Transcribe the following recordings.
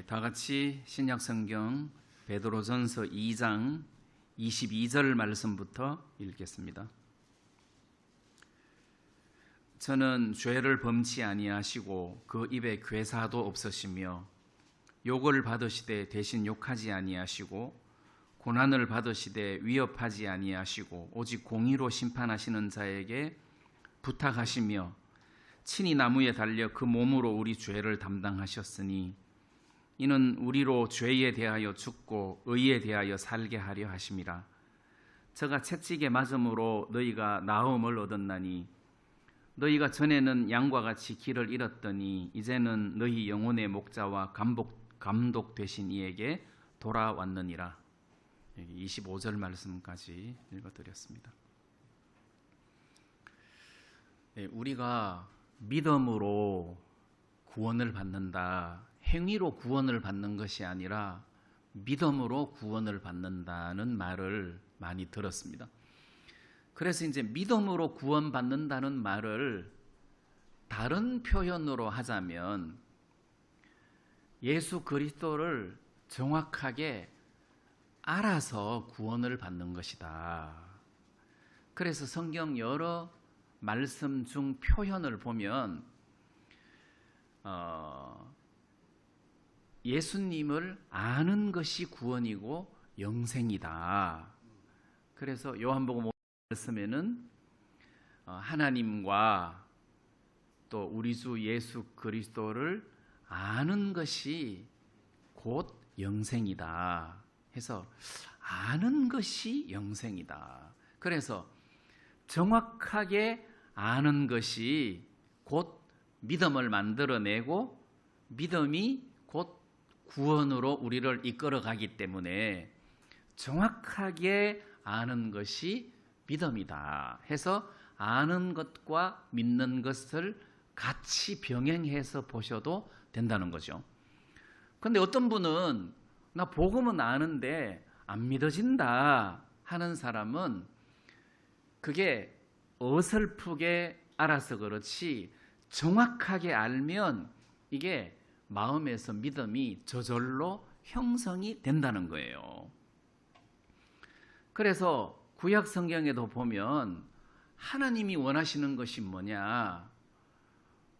다 같이 신약성경 베드로전서 2장 22절 말씀부터 읽겠습니다. 저는 죄를 범치 아니하시고 그 입에 괴사도 없으시며 욕을 받으시되 대신 욕하지 아니하시고 고난을 받으시되 위협하지 아니하시고 오직 공의로 심판하시는 자에게 부탁하시며 친히 나무에 달려 그 몸으로 우리 죄를 담당하셨으니 이는 우리로 죄에 대하여 죽고 의에 대하여 살게 하려 하심이라. 저가 채찍에 맞음으로 너희가 나음을 얻었나니 너희가 전에는 양과 같이 길을 잃었더니 이제는 너희 영혼의 목자와 감독 되신 이에게 돌아왔느니라. 25절 말씀까지 읽어드렸습니다. 우리가 믿음으로 구원을 받는다, 행위로 구원을 받는 것이 아니라 믿음으로 구원을 받는다는 말을 많이 들었습니다. 그래서 이제 믿음으로 구원받는다는 말을 다른 표현으로 하자면 예수 그리스도를 정확하게 알아서 구원을 받는 것이다. 그래서 성경 여러 말씀 중 표현을 보면 예수님을 아는 것이 구원이고 영생이다. 그래서 요한복음 말씀에는 하나님과 또 우리 주 예수 그리스도를 아는 것이 곧 영생이다 해서 아는 것이 영생이다. 그래서 정확하게 아는 것이 곧 믿음을 만들어내고 믿음이 곧 구원으로 우리를 이끌어가기 때문에 정확하게 아는 것이 믿음이다 해서 아는 것과 믿는 것을 같이 병행해서 보셔도 된다는 거죠. 그런데 어떤 분은 나 복음은 아는데 안 믿어진다 하는 사람은 그게 어설프게 알아서 그렇지 정확하게 알면 이게 마음에서 믿음이 저절로 형성이 된다는 거예요. 그래서 구약 성경에도 보면 하나님이 원하시는 것이 뭐냐?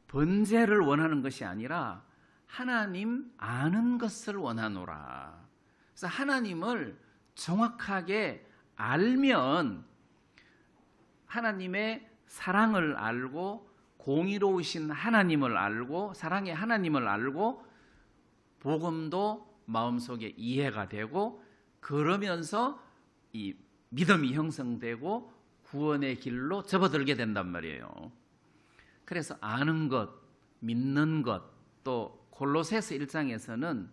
번제를 원하는 것이 아니라 하나님 아는 것을 원하노라. 그래서 하나님을 정확하게 알면 하나님의 사랑을 알고 공의로우신 하나님을 알고 사랑의 하나님을 알고 복음도 마음속에 이해가 되고 그러면서 이 믿음이 형성되고 구원의 길로 접어들게 된단 말이에요. 그래서 아는 것, 믿는 것, 또 골로새서 1장에서는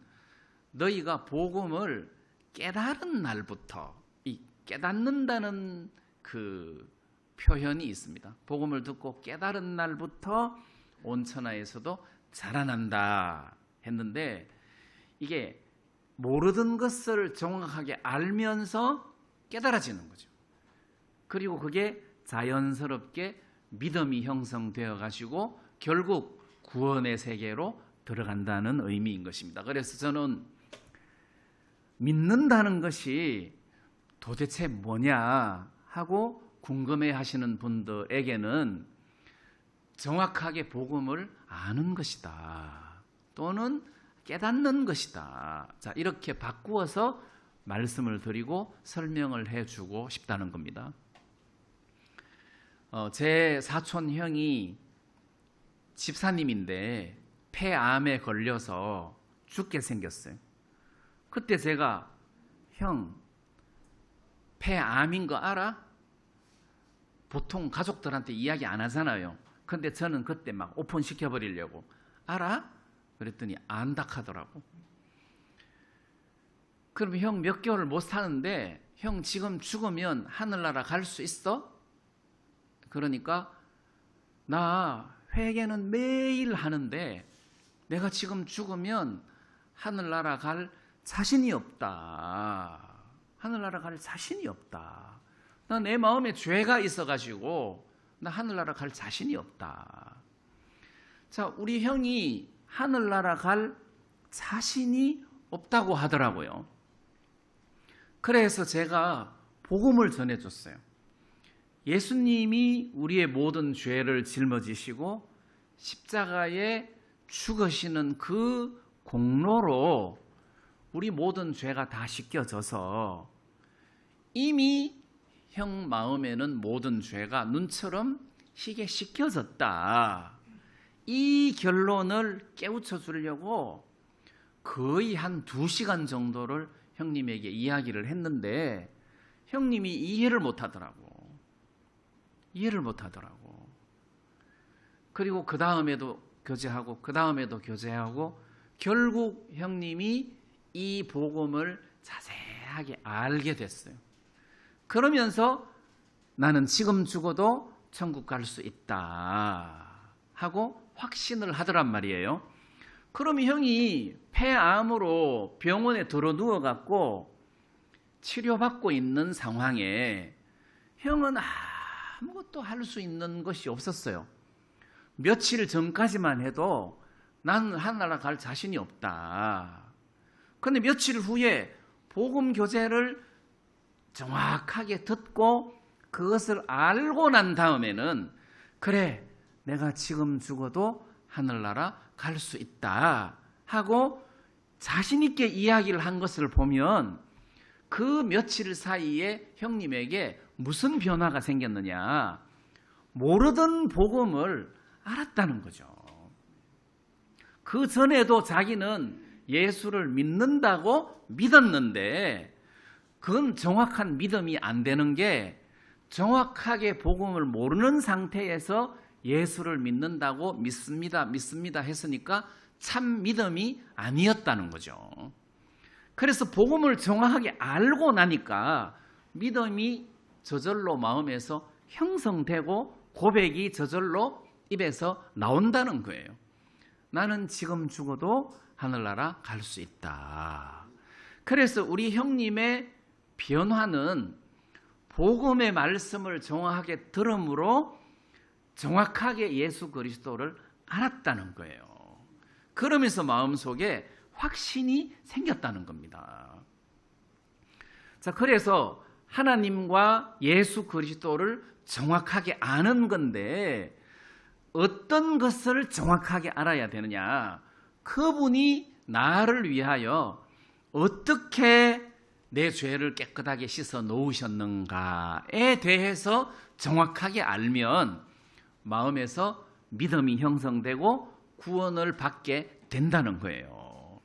너희가 복음을 깨달은 날부터 이 깨닫는다는 그 표현이 있습니다. 복음을 듣고 깨달은 날부터 온 천하에서도 자라난다 했는데 이게 모르던 것을 정확하게 알면서 깨달아지는 거죠. 그리고 그게 자연스럽게 믿음이 형성되어 가지고 결국 구원의 세계로 들어간다는 의미인 것입니다. 그래서 저는 믿는다는 것이 도대체 뭐냐 하고 궁금해 하시는 분들에게는 정확하게 복음을 아는 것이다 또는 깨닫는 것이다. 자, 이렇게 바꾸어서 말씀을 드리고 설명을 해주고 싶다는 겁니다. 제 사촌 형이 집사님인데 폐암에 걸려서 죽게 생겼어요. 그때 제가 형 폐암인 거 알아? 보통 가족들한테 이야기 안 하잖아요. 근데 저는 그때 막 오픈시켜 버리려고 알아? 그랬더니 안다 하더라고. 그럼 형 몇 개월 못 사는데 형 지금 죽으면 하늘나라 갈 수 있어? 그러니까 나 회개는 매일 하는데 내가 지금 죽으면 하늘나라 갈 자신이 없다. 하늘나라 갈 자신이 없다. 나 내 마음에 죄가 있어가지고 나 하늘나라 갈 자신이 없다. 자, 우리 형이 하늘나라 갈 자신이 없다고 하더라고요. 그래서 제가 복음을 전해줬어요. 예수님이 우리의 모든 죄를 짊어지시고 십자가에 죽으시는 그 공로로 우리 모든 죄가 다 씻겨져서 이미 형 마음에는 모든 죄가 눈처럼 희게 씻겨졌다. 이 결론을 깨우쳐 주려고 거의 한 2시간 정도를 형님에게 이야기를 했는데 형님이 이해를 못하더라고. 그리고 그 다음에도 교제하고 그 다음에도 교제하고 결국 형님이 이 복음을 자세하게 알게 됐어요. 그러면서 나는 지금 죽어도 천국 갈 수 있다 하고 확신을 하더란 말이에요. 그러면 형이 폐암으로 병원에 들어 누워갖고 치료받고 있는 상황에 형은 아무것도 할 수 있는 것이 없었어요. 며칠 전까지만 해도 나는 하늘나라 갈 자신이 없다. 그런데 며칠 후에 복음 교제를 정확하게 듣고 그것을 알고 난 다음에는 그래, 내가 지금 죽어도 하늘나라 갈 수 있다 하고 자신 있게 이야기를 한 것을 보면 그 며칠 사이에 형님에게 무슨 변화가 생겼느냐, 모르던 복음을 알았다는 거죠. 그 전에도 자기는 예수를 믿는다고 믿었는데 그건 정확한 믿음이 안 되는 게 정확하게 복음을 모르는 상태에서 예수를 믿는다고 믿습니다 했으니까 참 믿음이 아니었다는 거죠. 그래서 복음을 정확하게 알고 나니까 믿음이 저절로 마음에서 형성되고 고백이 저절로 입에서 나온다는 거예요. 나는 지금 죽어도 하늘나라 갈 수 있다. 그래서 우리 형님의 변화는 복음의 말씀을 정확하게 들음으로 정확하게 예수 그리스도를 알았다는 거예요. 그러면서 마음속에 확신이 생겼다는 겁니다. 자, 그래서 하나님과 예수 그리스도를 정확하게 아는 건데 어떤 것을 정확하게 알아야 되느냐? 그분이 나를 위하여 어떻게 내 죄를 깨끗하게 씻어 놓으셨는가에 대해서 정확하게 알면 마음에서 믿음이 형성되고 구원을 받게 된다는 거예요.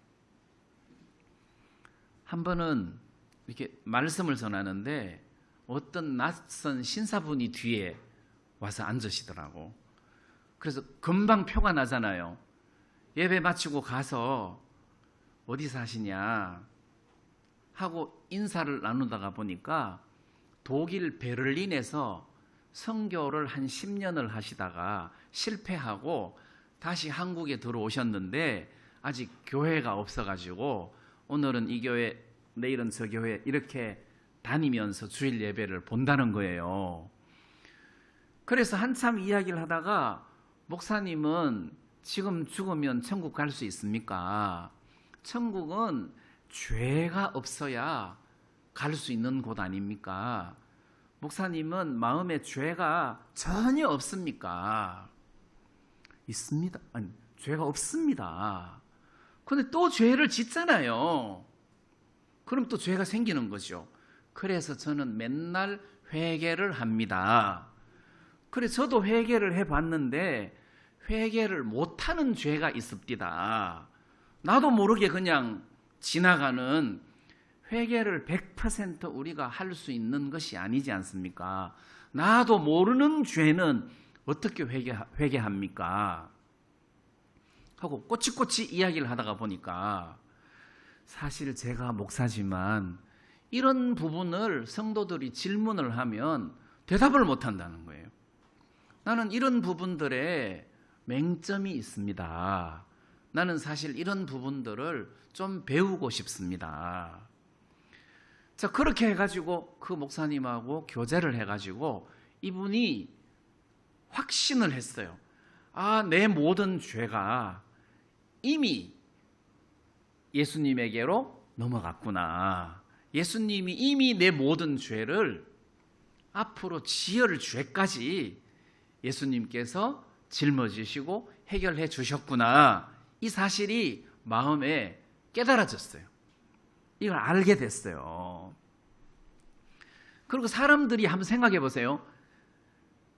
한 번은 이렇게 말씀을 전하는데 어떤 낯선 신사분이 뒤에 와서 앉으시더라고. 그래서 금방 표가 나잖아요. 예배 마치고 가서 어디 사시냐 하고 인사를 나누다가 보니까 독일 베를린에서 선교를 한 10년을 하시다가 실패하고 다시 한국에 들어오셨는데 아직 교회가 없어가지고 오늘은 이 교회, 내일은 저 교회 이렇게 다니면서 주일 예배를 본다는 거예요. 그래서 한참 이야기를 하다가 목사님은 지금 죽으면 천국 갈 수 있습니까? 천국은 죄가 없어야 갈 수 있는 곳 아닙니까? 목사님은 마음에 죄가 전혀 없습니까? 있습니다. 아니, 죄가 없습니다. 그런데 또 죄를 짓잖아요. 그럼 또 죄가 생기는 거죠. 그래서 저는 맨날 회개를 합니다. 그래서 저도 회개를 해봤는데 회개를 못하는 죄가 있습니다. 나도 모르게 그냥 지나가는, 회개를 100% 우리가 할 수 있는 것이 아니지 않습니까? 나도 모르는 죄는 어떻게 회개합니까? 하고 꼬치꼬치 이야기를 하다가 보니까 사실 제가 목사지만 이런 부분을 성도들이 질문을 하면 대답을 못한다는 거예요. 나는 이런 부분들에 맹점이 있습니다. 나는 사실 이런 부분들을 좀 배우고 싶습니다. 자, 그렇게 해가지고 그 목사님하고 교제를 해가지고 이분이 확신을 했어요. 아, 내 모든 죄가 이미 예수님에게로 넘어갔구나. 예수님이 이미 내 모든 죄를 앞으로 지을 죄까지 예수님께서 짊어지시고 해결해 주셨구나. 이 사실이 마음에 깨달아졌어요. 이걸 알게 됐어요. 그리고 사람들이 한번 생각해 보세요.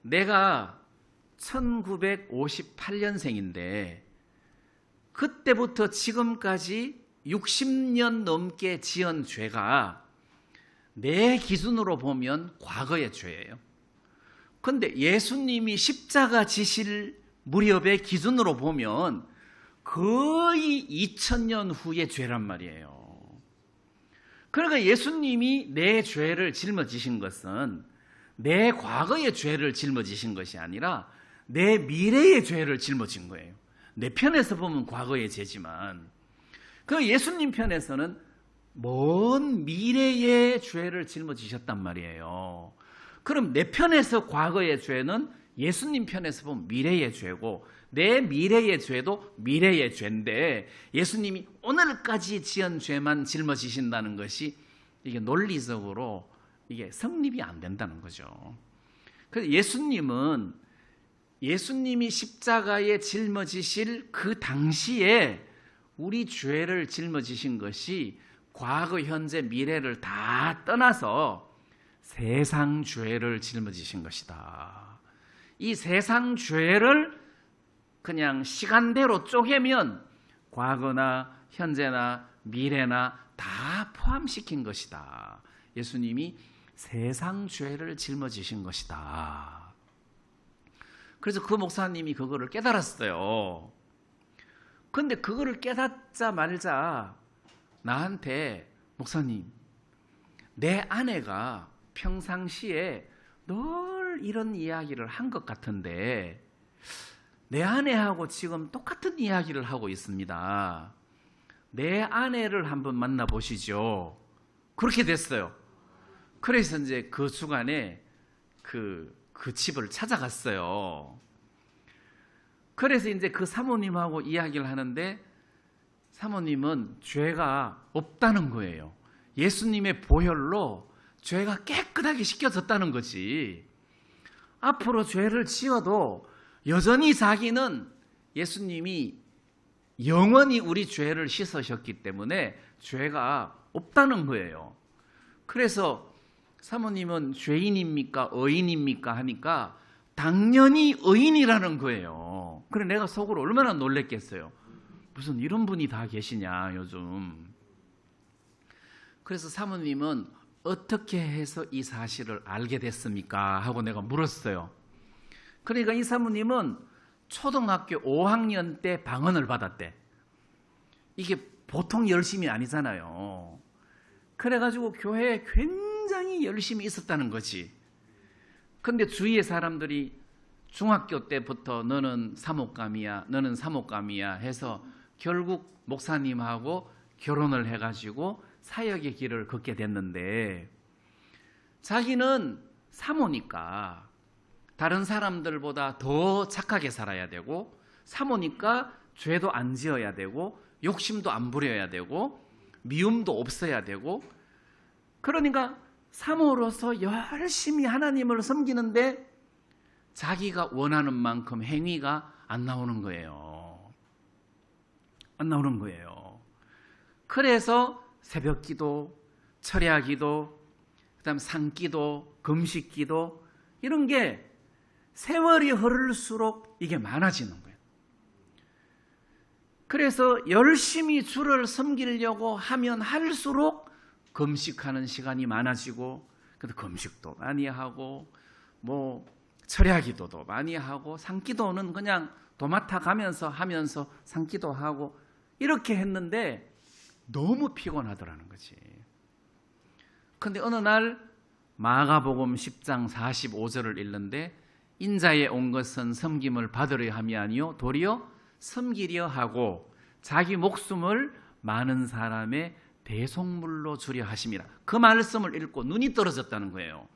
내가 1958년생인데 그때부터 지금까지 60년 넘게 지은 죄가 내 기준으로 보면 과거의 죄예요. 그런데 예수님이 십자가 지실 무렵의 기준으로 보면 거의 2000년 후의 죄란 말이에요. 그러니까 예수님이 내 죄를 짊어지신 것은 내 과거의 죄를 짊어지신 것이 아니라 내 미래의 죄를 짊어진 거예요. 내 편에서 보면 과거의 죄지만 그 예수님 편에서는 먼 미래의 죄를 짊어지셨단 말이에요. 그럼 내 편에서 과거의 죄는 예수님 편에서 보면 미래의 죄고 내 미래의 죄도 미래의 죄인데 예수님이 오늘까지 지은 죄만 짊어지신다는 것이 이게 논리적으로 이게 성립이 안 된다는 거죠. 그래서 예수님이 십자가에 짊어지실 그 당시에 우리 죄를 짊어지신 것이 과거, 현재, 미래를 다 떠나서 세상 죄를 짊어지신 것이다. 이 세상 죄를 그냥 시간대로 쪼개면 과거나 현재나 미래나 다 포함시킨 것이다. 예수님이 세상 죄를 짊어지신 것이다. 그래서 그 목사님이 그거를 깨달았어요. 그런데 그거를 깨닫자 말자 나한테 목사님, 내 아내가 평상시에 늘 이런 이야기를 한 것 같은데 내 아내하고 지금 똑같은 이야기를 하고 있습니다. 내 아내를 한번 만나보시죠. 그렇게 됐어요. 그래서 이제 그 주간에 그 집을 찾아갔어요. 그래서 이제 그 사모님하고 이야기를 하는데 사모님은 죄가 없다는 거예요. 예수님의 보혈로 죄가 깨끗하게 씻겨졌다는 거지. 앞으로 죄를 지어도 여전히 자기는 예수님이 영원히 우리 죄를 씻으셨기 때문에 죄가 없다는 거예요. 그래서 사모님은 죄인입니까? 의인입니까? 하니까 당연히 의인이라는 거예요. 그래 내가 속으로 얼마나 놀랬겠어요. 무슨 이런 분이 다 계시냐 요즘. 그래서 사모님은 어떻게 해서 이 사실을 알게 됐습니까? 하고 내가 물었어요. 그러니까 이 사모님은 초등학교 5학년 때 방언을 받았대. 이게 보통 열심이 아니잖아요. 그래가지고 교회에 굉장히 열심히 있었다는 거지. 근데 주위의 사람들이 중학교 때부터 너는 사목감이야, 너는 사목감이야 해서 결국 목사님하고 결혼을 해가지고 사역의 길을 걷게 됐는데 자기는 사모니까 다른 사람들보다 더 착하게 살아야 되고 사모니까 죄도 안 지어야 되고 욕심도 안 부려야 되고 미움도 없어야 되고 그러니까 사모로서 열심히 하나님을 섬기는데 자기가 원하는 만큼 행위가 안 나오는 거예요. 안 나오는 거예요. 그래서 새벽기도, 철야기도, 그다음 산기도, 금식기도 이런 게 세월이 흐를수록 이게 많아지는 거예요. 그래서 열심히 주를 섬기려고 하면 할수록 금식하는 시간이 많아지고 그래서 금식도 많이 하고 뭐 철야기도도 많이 하고 산기도는 그냥 도맡아 가면서 하면서 산기도 하고 이렇게 했는데 너무 피곤하더라는 거지. 그런데 어느 날 마가복음 10장 45절을 읽는데 인자에 온 것은 섬김을 받으려 함이 아니요 도리어 섬기려 하고 자기 목숨을 많은 사람의 대속물로 주려 하심이라. 그 말씀을 읽고 눈이 떨어졌다는 거예요.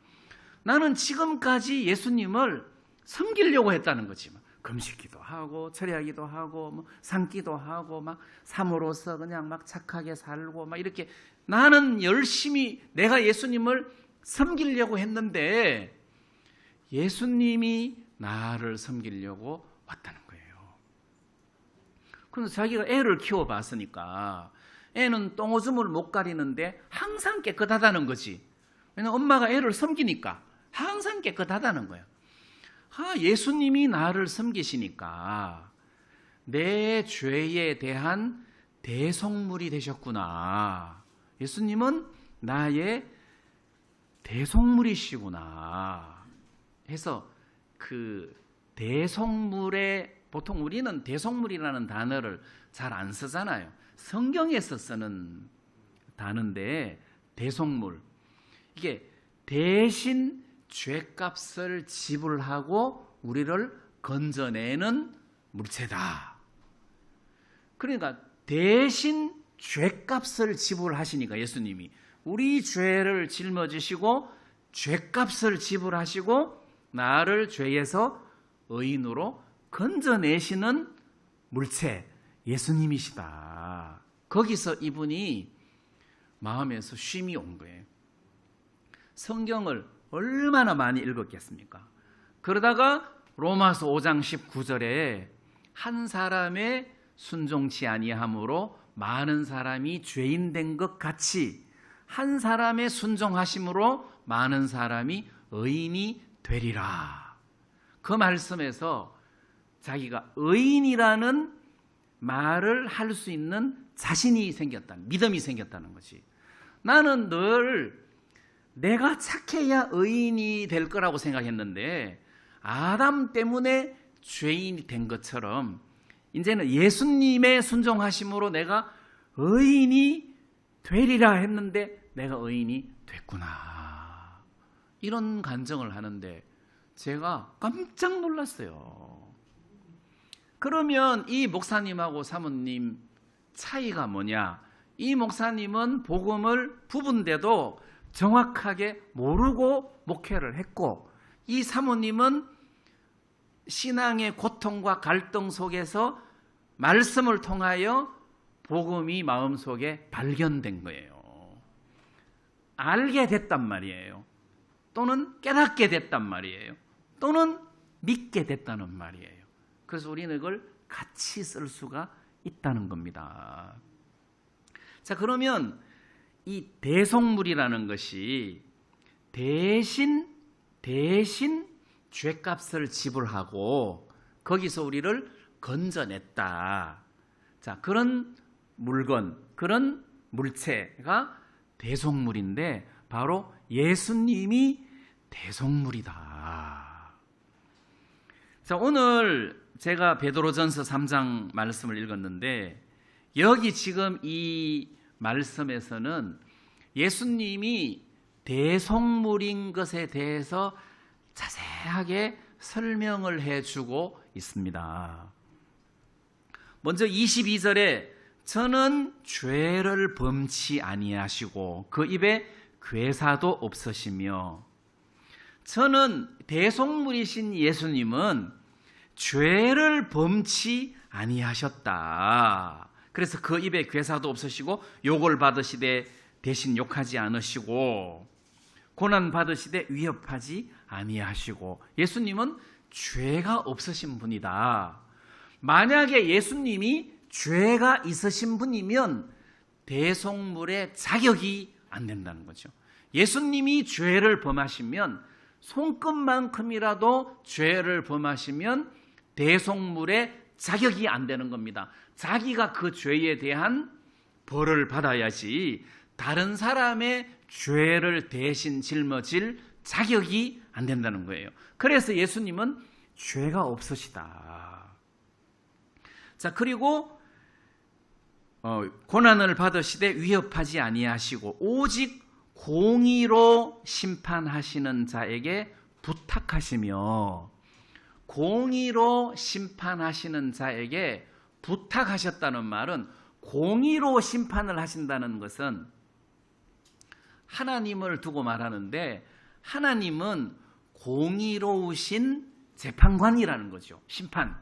나는 지금까지 예수님을 섬기려고 했다는 거지만 금식기도 하고 철야기도 하고 뭐 산기도 하고 막 사모로서 그냥 막 착하게 살고 막 이렇게 나는 열심히 내가 예수님을 섬기려고 했는데 예수님이 나를 섬기려고 왔다는 거예요. 그래서 자기가 애를 키워봤으니까 애는 똥오줌을 못 가리는데 항상 깨끗하다는 거지. 왜냐면 엄마가 애를 섬기니까 항상 깨끗하다는 거예요. 예수님이 나를 섬기시니까 내 죄에 대한 대속물이 되셨구나. 예수님은 나의 대속물이시구나 해서 그 대속물에 보통 우리는 대속물이라는 단어를 잘 안 쓰잖아요. 성경에서 쓰는 단어인데 대속물, 이게 대신 죄값을 지불하고 우리를 건져내는 물체다. 그러니까 대신 죄값을 지불하시니까 예수님이 우리 죄를 짊어지시고 죄값을 지불하시고 나를 죄에서 의인으로 건져내시는 물체 예수님이시다. 거기서 이분이 마음에서 쉼이 온 거예요. 성경을 얼마나 많이 읽었겠습니까? 그러다가 로마서 5장 19절에 한 사람의 순종치 아니함으로 많은 사람이 죄인 된 것 같이 한 사람의 순종하심으로 많은 사람이 의인이 되리라. 그 말씀에서 자기가 의인이라는 말을 할 수 있는 자신이 생겼다, 믿음이 생겼다는 거지. 나는 늘 내가 착해야 의인이 될 거라고 생각했는데 아담 때문에 죄인이 된 것처럼 이제는 예수님의 순종하심으로 내가 의인이 되리라 했는데 내가 의인이 됐구나. 이런 간증을 하는데 제가 깜짝 놀랐어요. 그러면 이 목사님하고 사모님 차이가 뭐냐? 이 목사님은 복음을 부분데도 정확하게 모르고 목회를 했고, 이 사모님은 신앙의 고통과 갈등 속에서 말씀을 통하여 복음이 마음속에 발견된 거예요. 알게 됐단 말이에요. 또는 깨닫게 됐단 말이에요. 또는 믿게 됐다는 말이에요. 그래서 우리는 이걸 같이 쓸 수가 있다는 겁니다. 자, 그러면 이 대속물이라는 것이 대신 죄값을 지불하고 거기서 우리를 건져냈다. 자, 그런 물건, 그런 물체가 대속물인데 바로 예수님이 대속물이다. 자, 오늘 제가 베드로전서 3장 말씀을 읽었는데 여기 지금 이 말씀에서는 예수님이 대속물인 것에 대해서 자세하게 설명을 해주고 있습니다. 먼저 22절에 저는 죄를 범치 아니하시고 그 입에 괴사도 없으시며, 저는 대속물이신 예수님은 죄를 범치 아니하셨다. 그래서 그 입에 괴사도 없으시고 욕을 받으시되 대신 욕하지 않으시고 고난 받으시되 위협하지 아니하시고, 예수님은 죄가 없으신 분이다. 만약에 예수님이 죄가 있으신 분이면 대속물의 자격이 안 된다는 거죠. 예수님이 죄를 범하시면, 손끝만큼이라도 죄를 범하시면 대속물의 자격이 안 되는 겁니다. 자기가 그 죄에 대한 벌을 받아야지 다른 사람의 죄를 대신 짊어질 자격이 안 된다는 거예요. 그래서 예수님은 죄가 없으시다. 자, 그리고 고난을 받으시되 위협하지 아니하시고 오직 공의로 심판하시는 자에게 부탁하시며, 공의로 심판하시는 자에게 부탁하셨다는 말은, 공의로 심판을 하신다는 것은 하나님을 두고 말하는데, 하나님은 공의로우신 재판관이라는 거죠. 심판.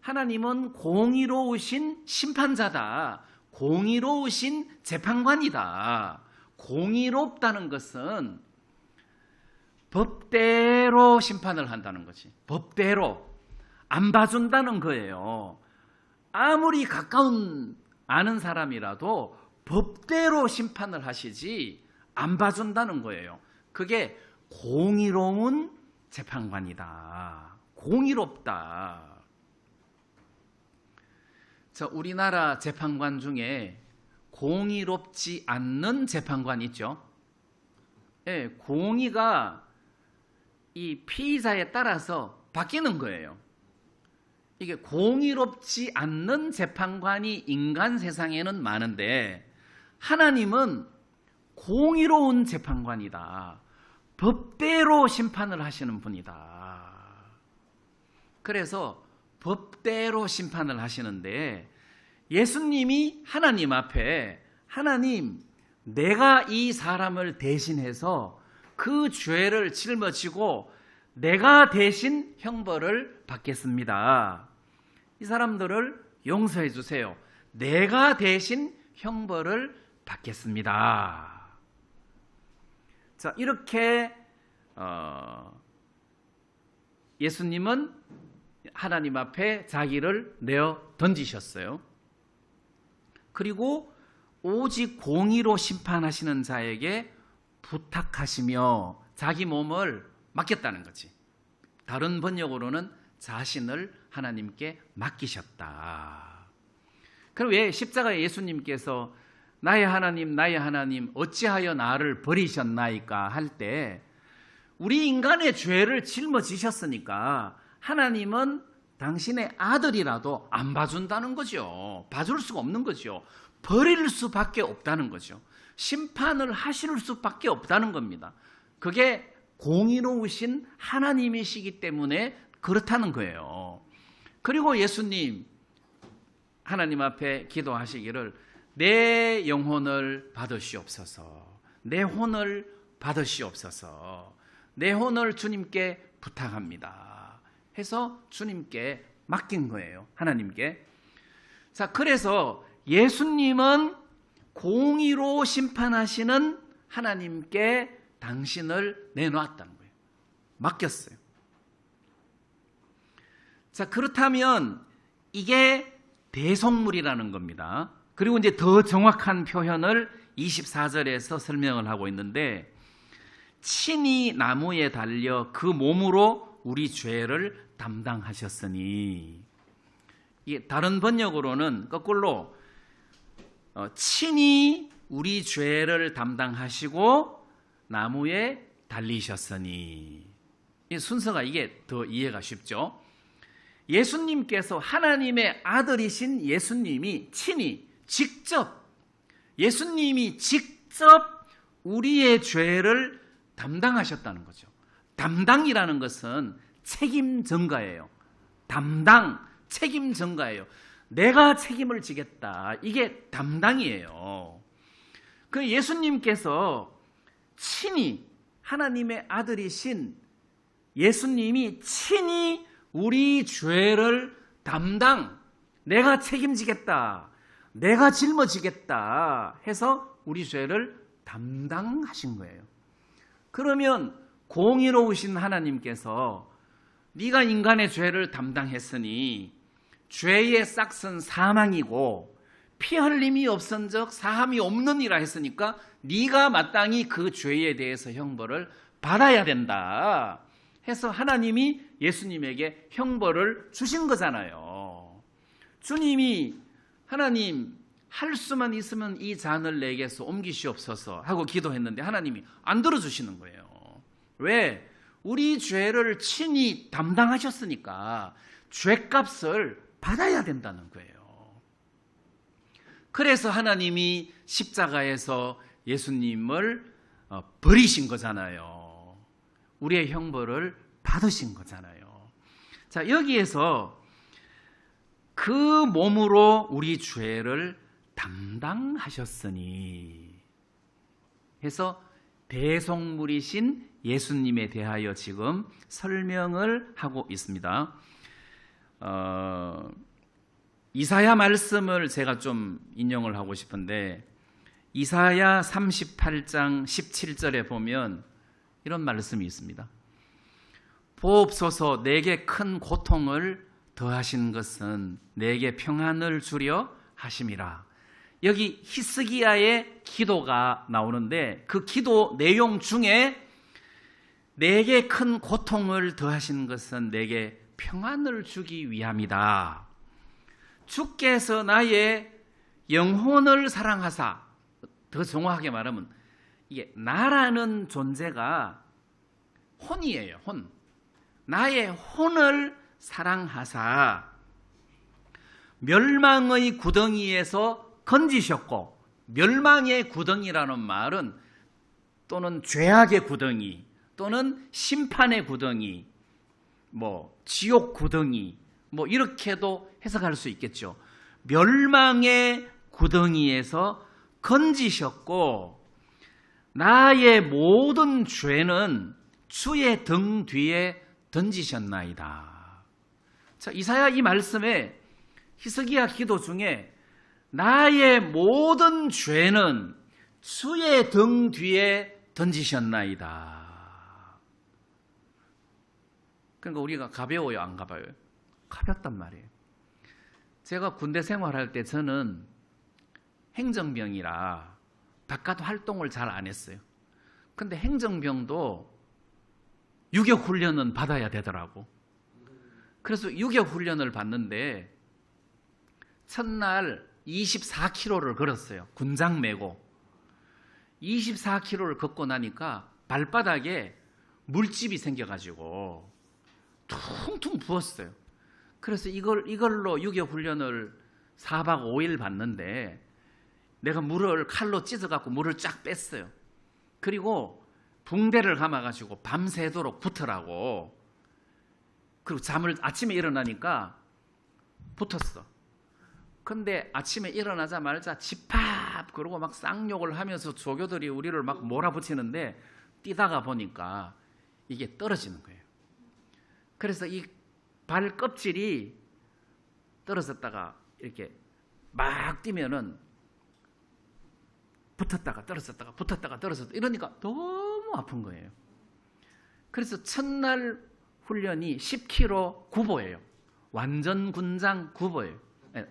하나님은 공의로우신 심판자다. 공의로우신 재판관이다. 공의롭다는 것은 법대로 심판을 한다는 거지. 법대로. 안 봐준다는 거예요. 아무리 가까운 아는 사람이라도 법대로 심판을 하시지 안 봐준다는 거예요. 그게 공의로운 재판관이다. 공의롭다. 자, 우리나라 재판관 중에 공의롭지 않는 재판관 있죠. 예, 공의가 이 피의자에 따라서 바뀌는 거예요. 이게 공의롭지 않는 재판관이 인간 세상에는 많은데 하나님은 공의로운 재판관이다. 법대로 심판을 하시는 분이다. 그래서 법대로 심판을 하시는데 예수님이 하나님 앞에 하나님, 내가 이 사람을 대신해서 그 죄를 짊어지고 내가 대신 형벌을 받겠습니다. 이 사람들을 용서해 주세요. 내가 대신 형벌을 받겠습니다. 자, 이렇게 예수님은 하나님 앞에 자기를 내어 던지셨어요. 그리고 오직 공의로 심판하시는 자에게 부탁하시며 자기 몸을 맡겼다는 거지. 다른 번역으로는 자신을 하나님께 맡기셨다. 그럼 왜 십자가에 예수님께서 나의 하나님 어찌하여 나를 버리셨나이까 할 때 우리 인간의 죄를 짊어지셨으니까 하나님은 당신의 아들이라도 안 봐준다는 거죠. 봐줄 수가 없는 거죠. 버릴 수밖에 없다는 거죠. 심판을 하실 수밖에 없다는 겁니다. 그게 공의로우신 하나님이시기 때문에 그렇다는 거예요. 그리고 예수님 하나님 앞에 기도하시기를 내 영혼을 받으시옵소서, 내 혼을 받으시옵소서, 내 혼을 주님께 부탁합니다 해서 주님께 맡긴 거예요. 하나님께. 자, 그래서 예수님은 공의로 심판하시는 하나님께 당신을 내놓았다는 거예요. 맡겼어요. 자, 그렇다면 이게 대속물이라는 겁니다. 그리고 이제 더 정확한 표현을 24절에서 설명을 하고 있는데 친히 나무에 달려 그 몸으로 우리 죄를 담당하셨으니, 이게 다른 번역으로는 거꾸로 친히 우리 죄를 담당하시고 나무에 달리셨으니, 이 순서가 이게 더 이해가 쉽죠. 예수님께서 하나님의 아들이신 예수님이 친히 예수님이 직접 우리의 죄를 담당하셨다는 거죠. 담당이라는 것은 책임 전가예요. 담당, 책임 전가예요. 내가 책임을 지겠다. 이게 담당이에요. 그 예수님께서 친히 하나님의 아들이신 예수님이 친히 우리 죄를 담당, 내가 책임지겠다, 내가 짊어지겠다 해서 우리 죄를 담당하신 거예요. 그러면 공의로우신 하나님께서 네가 인간의 죄를 담당했으니 죄의 싹은 사망이고 피 흘림이 없은즉 사함이 없느니라 했으니까 네가 마땅히 그 죄에 대해서 형벌을 받아야 된다 해서 하나님이 예수님에게 형벌을 주신 거잖아요. 주님이 하나님 할 수만 있으면 이 잔을 내게서 옮기시옵소서 하고 기도했는데 하나님이 안 들어주시는 거예요. 왜? 우리 죄를 친히 담당하셨으니까 죄값을 받아야 된다는 거예요. 그래서 하나님이 십자가에서 예수님을 버리신 거잖아요. 우리의 형벌을 받으신 거잖아요. 자, 여기에서 그 몸으로 우리 죄를 담당하셨으니 해서 대속물이신 예수님에 대하여 지금 설명을 하고 있습니다. 이사야 말씀을 제가 좀 인용을 하고 싶은데 이사야 38장 17절에 보면 이런 말씀이 있습니다. 보옵소서 내게 큰 고통을 더하신 것은 내게 평안을 주려 하심이라. 여기 히스기야의 기도가 나오는데 그 기도 내용 중에 내게 큰 고통을 더하신 것은 내게 평안을 주기 위함이다. 주께서 나의 영혼을 사랑하사, 더 정확하게 말하면 이게 나라는 존재가 혼이에요. 혼. 나의 혼을 사랑하사 멸망의 구덩이에서 건지셨고, 멸망의 구덩이라는 말은 또는 죄악의 구덩이 또는 심판의 구덩이, 지옥 구덩이 이렇게도 해석할 수 있겠죠. 멸망의 구덩이에서 건지셨고 나의 모든 죄는 주의 등 뒤에 던지셨나이다. 자, 이사야 이 말씀에 히스기야 기도 중에 나의 모든 죄는 주의 등 뒤에 던지셨나이다. 그러니까 우리가 가벼워요, 안 가벼워요? 가볍단 말이에요. 제가 군대 생활할 때 저는 행정병이라 바깥 활동을 잘 안 했어요. 근데 행정병도 유격 훈련은 받아야 되더라고. 그래서 유격 훈련을 받는데 첫날 24km를 걸었어요. 군장 메고 24km를 걷고 나니까 발바닥에 물집이 생겨가지고 퉁퉁 부었어요. 그래서 이걸로 유격 훈련을 4박 5일 받는데 내가 물을 칼로 찢어갖고 물을 쫙 뺐어요. 그리고 붕대를 감아가지고 밤새도록 붙으라고. 그리고 아침에 일어나니까 붙었어. 근데 아침에 일어나자마자 집합 그러고 막 쌍욕을 하면서 조교들이 우리를 막 몰아붙이는데 뛰다가 보니까 이게 떨어지는 거예요. 그래서 이 발 껍질이 떨어졌다가 이렇게 막 뛰면은 붙었다가 떨어졌다가 붙었다가 떨어졌다 이러니까 너무 아픈 거예요. 그래서 첫날 훈련이 10km 구보예요. 완전 군장 구보예요.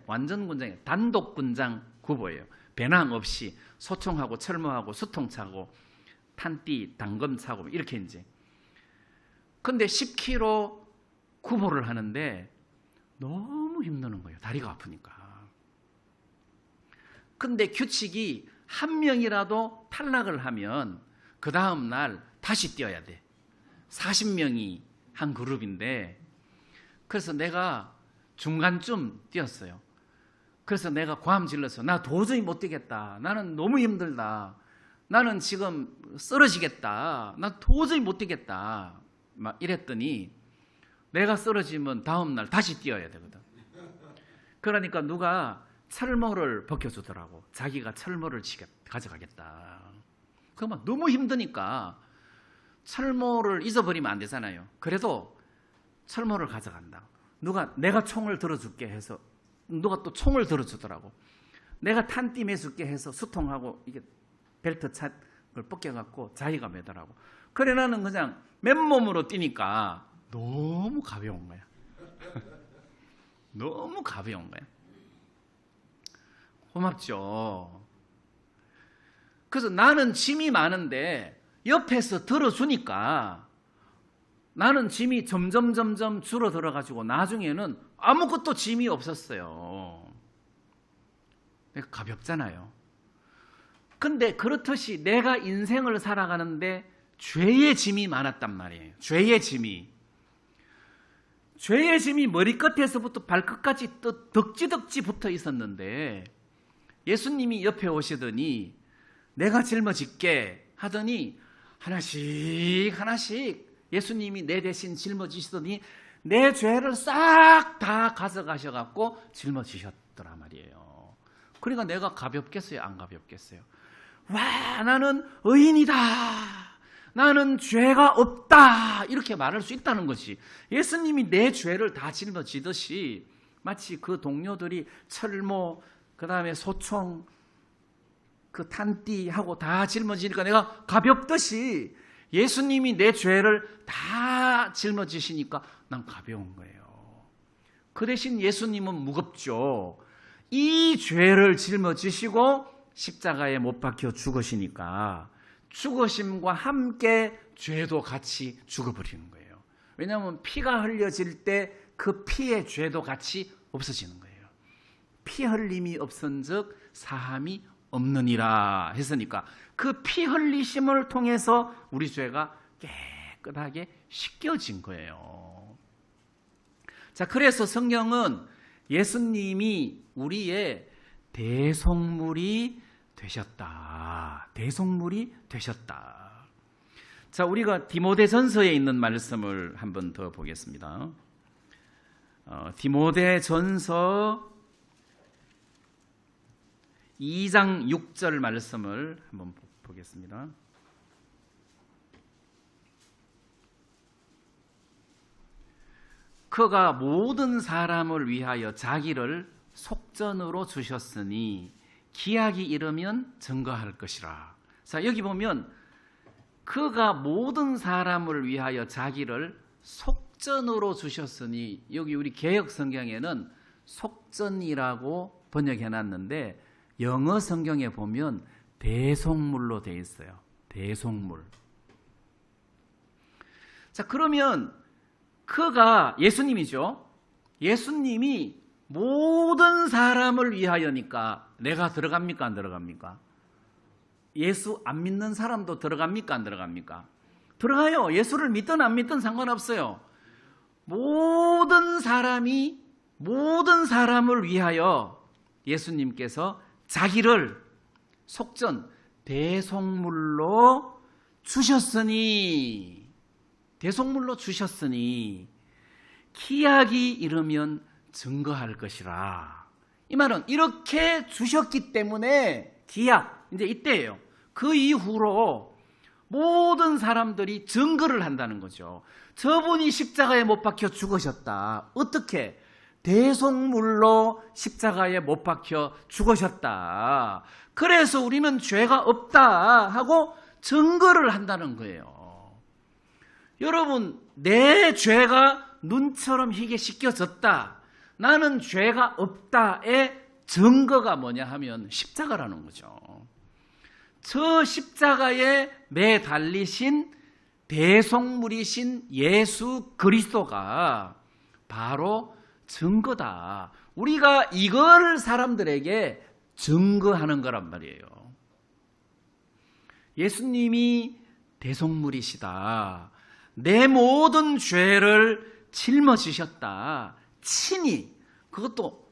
완전 군장이 단독 군장 구보예요. 배낭 없이 소총하고 철모하고 수통 차고 탄띠 당금 차고 이렇게 이제. 근데 10km 구보를 하는데 너무 힘드는 거예요. 다리가 아프니까. 근데 규칙이 한 명이라도 탈락을 하면 그 다음 날 다시 뛰어야 돼. 40명이 한 그룹인데 그래서 내가 중간쯤 뛰었어요. 그래서 내가 고함 질러서 나 도저히 못 뛰겠다. 나는 너무 힘들다. 나는 지금 쓰러지겠다. 나 도저히 못 뛰겠다. 막 이랬더니 내가 쓰러지면 다음 날 다시 뛰어야 되거든. 그러니까 누가 철모를 벗겨주더라고. 자기가 철모를 가져가겠다. 그러면 너무 힘드니까 철모를 잊어버리면 안 되잖아요. 그래도 철모를 가져간다. 내가 총을 들어줄게 해서 누가 또 총을 들어주더라고. 내가 탄띠 매줄게 해서 수통하고 이게 벨트 차 걸 벗겨갖고 자기가 매더라고. 그래 나는 그냥 맨몸으로 뛰니까 너무 가벼운 거야. 너무 가벼운 거야. 고맙죠. 그래서 나는 짐이 많은데 옆에서 들어주니까 나는 짐이 점점 줄어들어가지고 나중에는 아무것도 짐이 없었어요. 내가 가볍잖아요. 근데 그렇듯이 내가 인생을 살아가는데 죄의 짐이 많았단 말이에요. 죄의 짐이 머리끝에서부터 발끝까지 덕지덕지 붙어 있었는데 예수님이 옆에 오시더니 내가 짊어질게 하더니 하나씩 예수님이 내 대신 짊어지시더니 내 죄를 싹 다 가져가셔갖고 짊어지셨더라 말이에요. 그러니까 내가 가볍겠어요? 안 가볍겠어요? 와, 나는 의인이다. 나는 죄가 없다 이렇게 말할 수 있다는 것이, 예수님이 내 죄를 다 짊어지듯이 마치 그 동료들이 철모 그 다음에 소총 그 탄띠하고 다 짊어지니까 내가 가볍듯이 예수님이 내 죄를 다 짊어지시니까 난 가벼운 거예요. 그 대신 예수님은 무겁죠. 이 죄를 짊어지시고 십자가에 못 박혀 죽으시니까 죽으심과 함께 죄도 같이 죽어버리는 거예요. 왜냐하면 피가 흘려질 때 그 피의 죄도 같이 없어지는 거예요. 피 흘림이 없은즉 사함이 없느니라 했으니까 그 피 흘리심을 통해서 우리 죄가 깨끗하게 씻겨진 거예요. 자, 그래서 성경은 예수님이 우리의 대속물이 되셨다. 대속물이 되셨다. 자, 우리가 디모데전서에 있는 말씀을 한번 더 보겠습니다. 디모데전서 2장 6절 말씀을 한번 보겠습니다. 그가 모든 사람을 위하여 자기를 속전으로 주셨으니 기약이 이르면 증거할 것이라. 자, 여기 보면 그가 모든 사람을 위하여 자기를 속전으로 주셨으니, 여기 우리 개역 성경에는 속전이라고 번역해 놨는데 영어 성경에 보면 대속물로 되어 있어요. 대속물. 자, 그러면 그가 예수님이죠. 예수님이 모든 사람을 위하여니까 내가 들어갑니까 안 들어갑니까? 예수 안 믿는 사람도 들어갑니까 안 들어갑니까? 들어가요. 예수를 믿든 안 믿든 상관없어요. 모든 사람을 위하여 예수님께서 자기를 속전 대속물로 주셨으니, 대속물로 주셨으니 기약이 이르면 증거할 것이라. 이 말은 이렇게 주셨기 때문에 기약, 이제 이때예요. 그 이후로 모든 사람들이 증거를 한다는 거죠. 저분이 십자가에 못 박혀 죽으셨다. 어떻게? 대속물로 십자가에 못 박혀 죽으셨다. 그래서 우리는 죄가 없다 하고 증거를 한다는 거예요. 여러분, 내 죄가 눈처럼 희게 씻겨졌다, 나는 죄가 없다의 증거가 뭐냐 하면 십자가라는 거죠. 저 십자가에 매달리신 대속물이신 예수 그리스도가 바로 증거다. 우리가 이걸 사람들에게 증거하는 거란 말이에요. 예수님이 대속물이시다. 내 모든 죄를 짊어지셨다. 친히. 그것도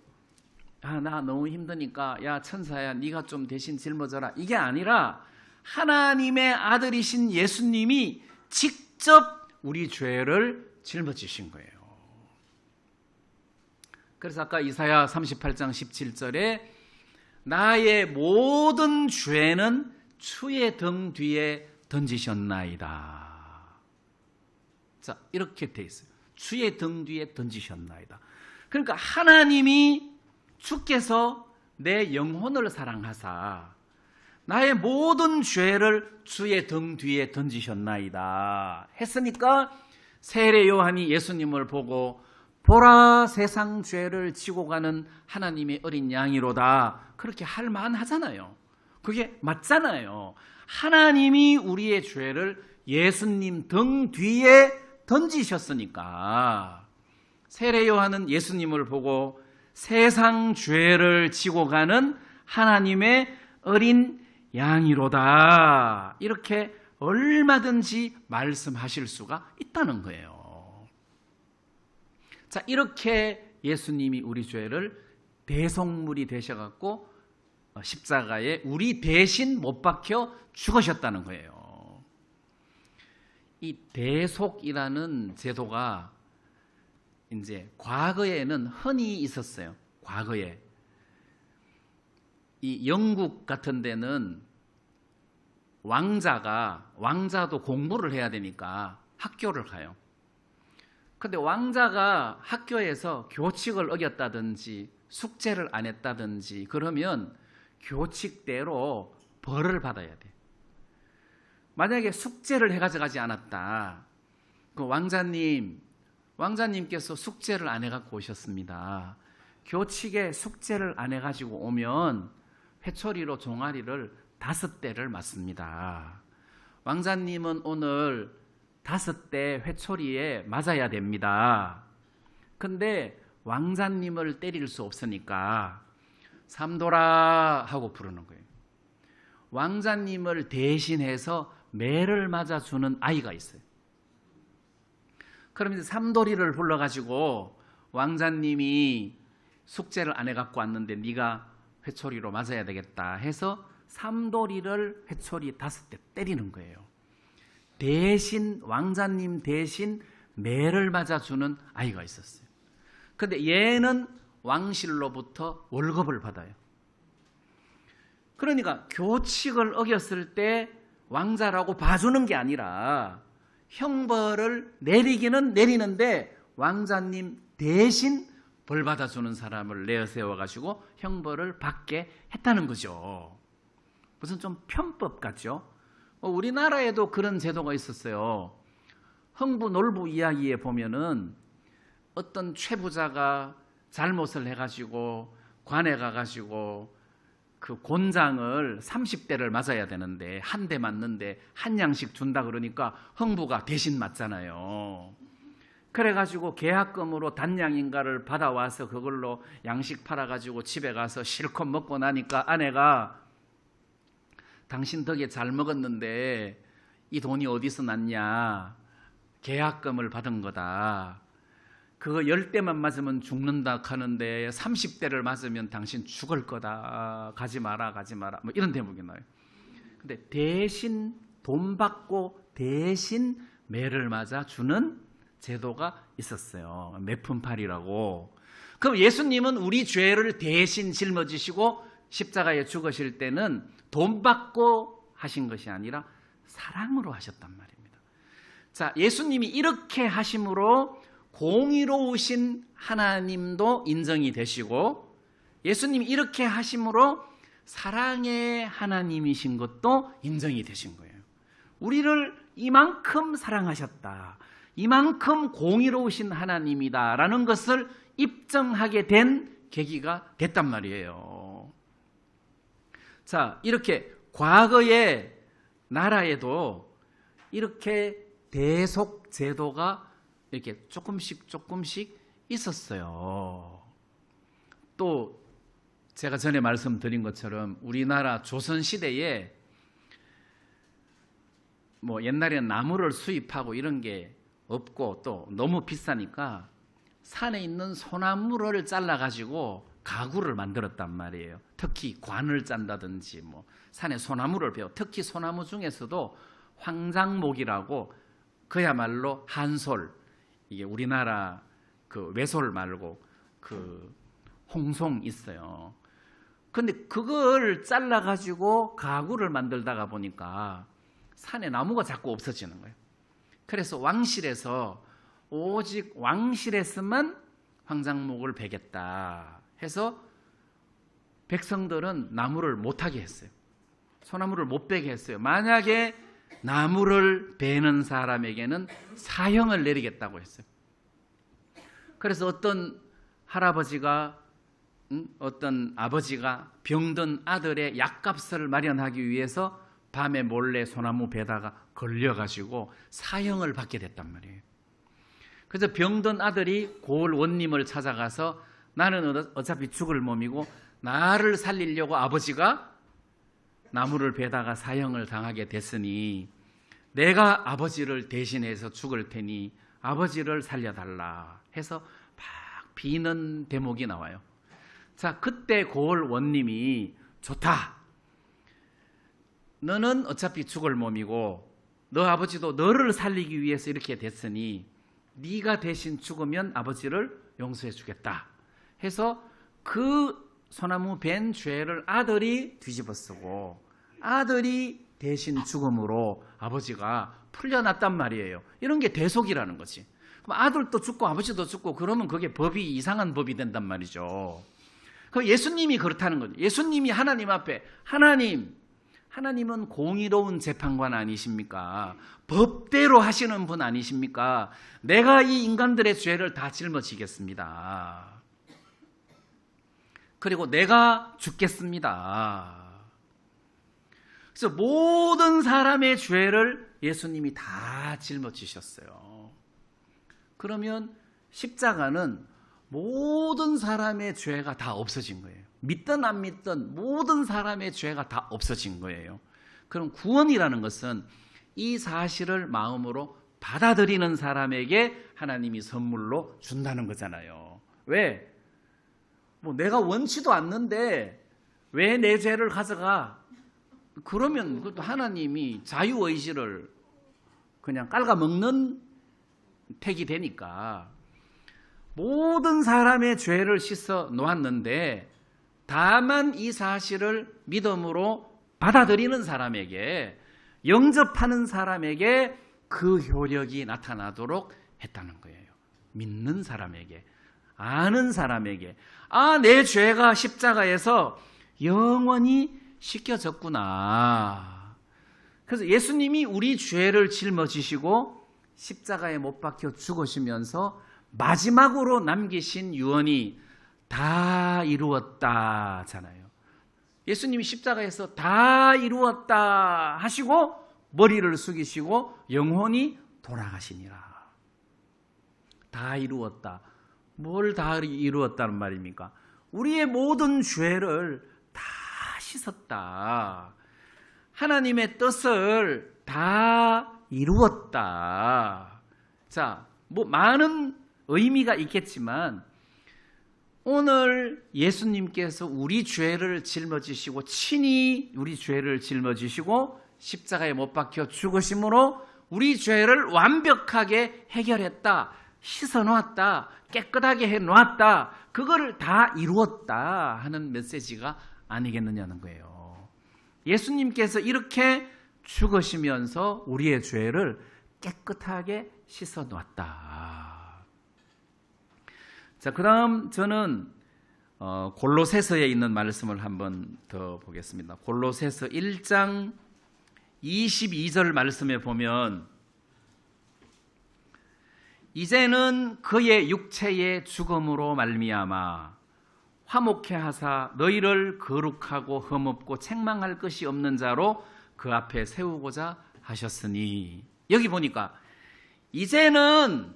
나 너무 힘드니까 야 천사야 네가 좀 대신 짊어져라, 이게 아니라 하나님의 아들이신 예수님이 직접 우리 죄를 짊어지신 거예요. 그래서 아까 이사야 38장 17절에 나의 모든 죄는 주의 등 뒤에 던지셨나이다. 자, 이렇게 돼 있어요. 주의 등 뒤에 던지셨나이다. 그러니까 하나님이 주께서 내 영혼을 사랑하사 나의 모든 죄를 주의 등 뒤에 던지셨나이다 했으니까 세례 요한이 예수님을 보고 보라 세상 죄를 지고 가는 하나님의 어린 양이로다, 그렇게 할 만하잖아요. 그게 맞잖아요. 하나님이 우리의 죄를 예수님 등 뒤에 던지셨으니까 세례 요한은 예수님을 보고 세상 죄를 지고 가는 하나님의 어린 양이로다, 이렇게 얼마든지 말씀하실 수가 있다는 거예요. 자, 이렇게 예수님이 우리 죄를 대속물이 되셔갖고 십자가에 우리 대신 못 박혀 죽으셨다는 거예요. 이 대속이라는 제도가 이제 과거에는 흔히 있었어요. 과거에. 이 영국 같은 데는 왕자도 공부를 해야 되니까 학교를 가요. 근데 왕자가 학교에서 교칙을 어겼다든지 숙제를 안 했다든지 그러면 교칙대로 벌을 받아야 돼. 만약에 숙제를 해가지고 않았다. 그 왕자님께서 숙제를 안 해갖고 오셨습니다. 교칙에 숙제를 안 해가지고 오면 회초리로 종아리를 5대를 맞습니다. 왕자님은 오늘 5대 회초리에 맞아야 됩니다. 근데 왕자님을 때릴 수 없으니까 삼돌아 하고 부르는 거예요. 왕자님을 대신해서 매를 맞아주는 아이가 있어요. 그럼 이제 삼돌이를 불러가지고 왕자님이 숙제를 안 해갖고 왔는데 네가 회초리로 맞아야 되겠다 해서 삼돌이를 회초리 5대 때리는 거예요. 왕자님 대신 매를 맞아주는 아이가 있었어요. 근데 얘는 왕실로부터 월급을 받아요. 그러니까 교칙을 어겼을 때 왕자라고 봐주는 게 아니라 형벌을 내리기는 내리는데 왕자님 대신 벌 받아주는 사람을 내세워가지고 형벌을 받게 했다는 거죠. 무슨 좀 편법 같죠? 우리나라에도 그런 제도가 있었어요. 흥부 놀부 이야기에 보면은 어떤 최부자가 잘못을 해가지고 관에 가가지고 그 곤장을 30대를 맞아야 되는데 한 대 맞는데 한 양씩 준다 그러니까 흥부가 대신 맞잖아요. 그래가지고 계약금으로 단양인가를 받아와서 그걸로 양식 팔아가지고 집에 가서 실컷 먹고 나니까 아내가 당신 덕에 잘 먹었는데 이 돈이 어디서 났냐, 계약금을 받은 거다. 그거 10대만 맞으면 죽는다 하는데 30대를 맞으면 당신 죽을 거다. 가지 마라 뭐 이런 대목이 나요. 근데 대신 돈 받고 대신 매를 맞아 주는 제도가 있었어요. 매품팔이라고. 그럼 예수님은 우리 죄를 대신 짊어지시고 십자가에 죽으실 때는 돈 받고 하신 것이 아니라 사랑으로 하셨단 말입니다. 자, 예수님이 이렇게 하심으로 공의로우신 하나님도 인정이 되시고 예수님이 이렇게 하심으로 사랑의 하나님이신 것도 인정이 되신 거예요. 우리를 이만큼 사랑하셨다, 이만큼 공의로우신 하나님이다라는 것을 입증하게 된 계기가 됐단 말이에요. 자, 이렇게 과거의 나라에도 이렇게 대속 제도가 이렇게 조금씩 있었어요. 또 제가 전에 말씀드린 것처럼 우리나라 조선시대에 뭐 옛날에는 나무를 수입하고 이런 게 없고 또 너무 비싸니까 산에 있는 소나무를 잘라가지고 가구를 만들었단 말이에요. 특히 관을 짠다든지 뭐 산에 소나무를 베어, 특히 소나무 중에서도 황장목이라고 그야말로 한솔, 이게 우리나라 그 외솔 말고 그 홍송 있어요. 근데 그걸 잘라가지고 가구를 만들다가 보니까 산에 나무가 자꾸 없어지는 거예요. 그래서 왕실에서 오직 왕실에서만 황장목을 베겠다 해서 백성들은 나무를 못하게 했어요. 소나무를 못 베게 했어요. 만약에 나무를 베는 사람에게는 사형을 내리겠다고 했어요. 그래서 어떤 할아버지가 어떤 아버지가 병든 아들의 약값을 마련하기 위해서 밤에 몰래 소나무 베다가 걸려가지고 사형을 받게 됐단 말이에요. 그래서 병든 아들이 고을 원님을 찾아가서 나는 어차피 죽을 몸이고 나를 살리려고 아버지가 나무를 베다가 사형을 당하게 됐으니 내가 아버지를 대신해서 죽을 테니 아버지를 살려달라 해서 막 비는 대목이 나와요. 자, 그때 고을 원님이 좋다. 너는 어차피 죽을 몸이고 너 아버지도 너를 살리기 위해서 이렇게 됐으니 네가 대신 죽으면 아버지를 용서해 주겠다 해서 그 소나무 벤 죄를 아들이 뒤집어 쓰고 아들이 대신 죽음으로 아버지가 풀려났단 말이에요. 이런 게 대속이라는 거지. 그럼 아들도 죽고 아버지도 죽고 그러면 그게 법이 이상한 법이 된단 말이죠. 그 예수님이 그렇다는 거죠. 예수님이 하나님 앞에 하나님은 공의로운 재판관 아니십니까? 법대로 하시는 분 아니십니까? 내가 이 인간들의 죄를 다 짊어지겠습니다. 그리고 내가 죽겠습니다. 그래서 모든 사람의 죄를 예수님이 다 짊어지셨어요. 그러면 십자가는 모든 사람의 죄가 다 없어진 거예요. 믿든 안 믿든 모든 사람의 죄가 다 없어진 거예요. 그럼 구원이라는 것은 이 사실을 마음으로 받아들이는 사람에게 하나님이 선물로 준다는 거잖아요. 왜? 뭐 내가 원치도 않는데 왜 내 죄를 가져가? 그러면 그것도 하나님이 자유의지를 그냥 깔아먹는 택이 되니까 모든 사람의 죄를 씻어 놓았는데 다만 이 사실을 믿음으로 받아들이는 사람에게, 영접하는 사람에게 그 효력이 나타나도록 했다는 거예요. 믿는 사람에게, 아는 사람에게, 아, 내 죄가 십자가에서 영원히 씻겨졌구나. 그래서 예수님이 우리 죄를 짊어지시고 십자가에 못 박혀 죽으시면서 마지막으로 남기신 유언이 다 이루었다잖아요. 예수님이 십자가에서 다 이루었다 하시고 머리를 숙이시고 영혼이 돌아가시니라. 다 이루었다. 뭘 다 이루었다는 말입니까? 우리의 모든 죄를 다 씻었다. 하나님의 뜻을 다 이루었다. 자, 뭐 많은 의미가 있겠지만 오늘 예수님께서 우리 죄를 짊어지시고 친히 우리 죄를 짊어지시고 십자가에 못 박혀 죽으심으로 우리 죄를 완벽하게 해결했다, 씻어놓았다, 깨끗하게 해놓았다, 그거를 다 이루었다 하는 메시지가 아니겠느냐는 거예요. 예수님께서 이렇게 죽으시면서 우리의 죄를 깨끗하게 씻어놓았다. 자, 그 다음 저는 골로새서에 있는 말씀을 한번 더 보겠습니다. 골로새서 1장 22절 말씀에 보면 이제는 그의 육체의 죽음으로 말미암아 화목케 하사 너희를 거룩하고 흠없고 책망할 것이 없는 자로 그 앞에 세우고자 하셨으니, 여기 보니까 이제는,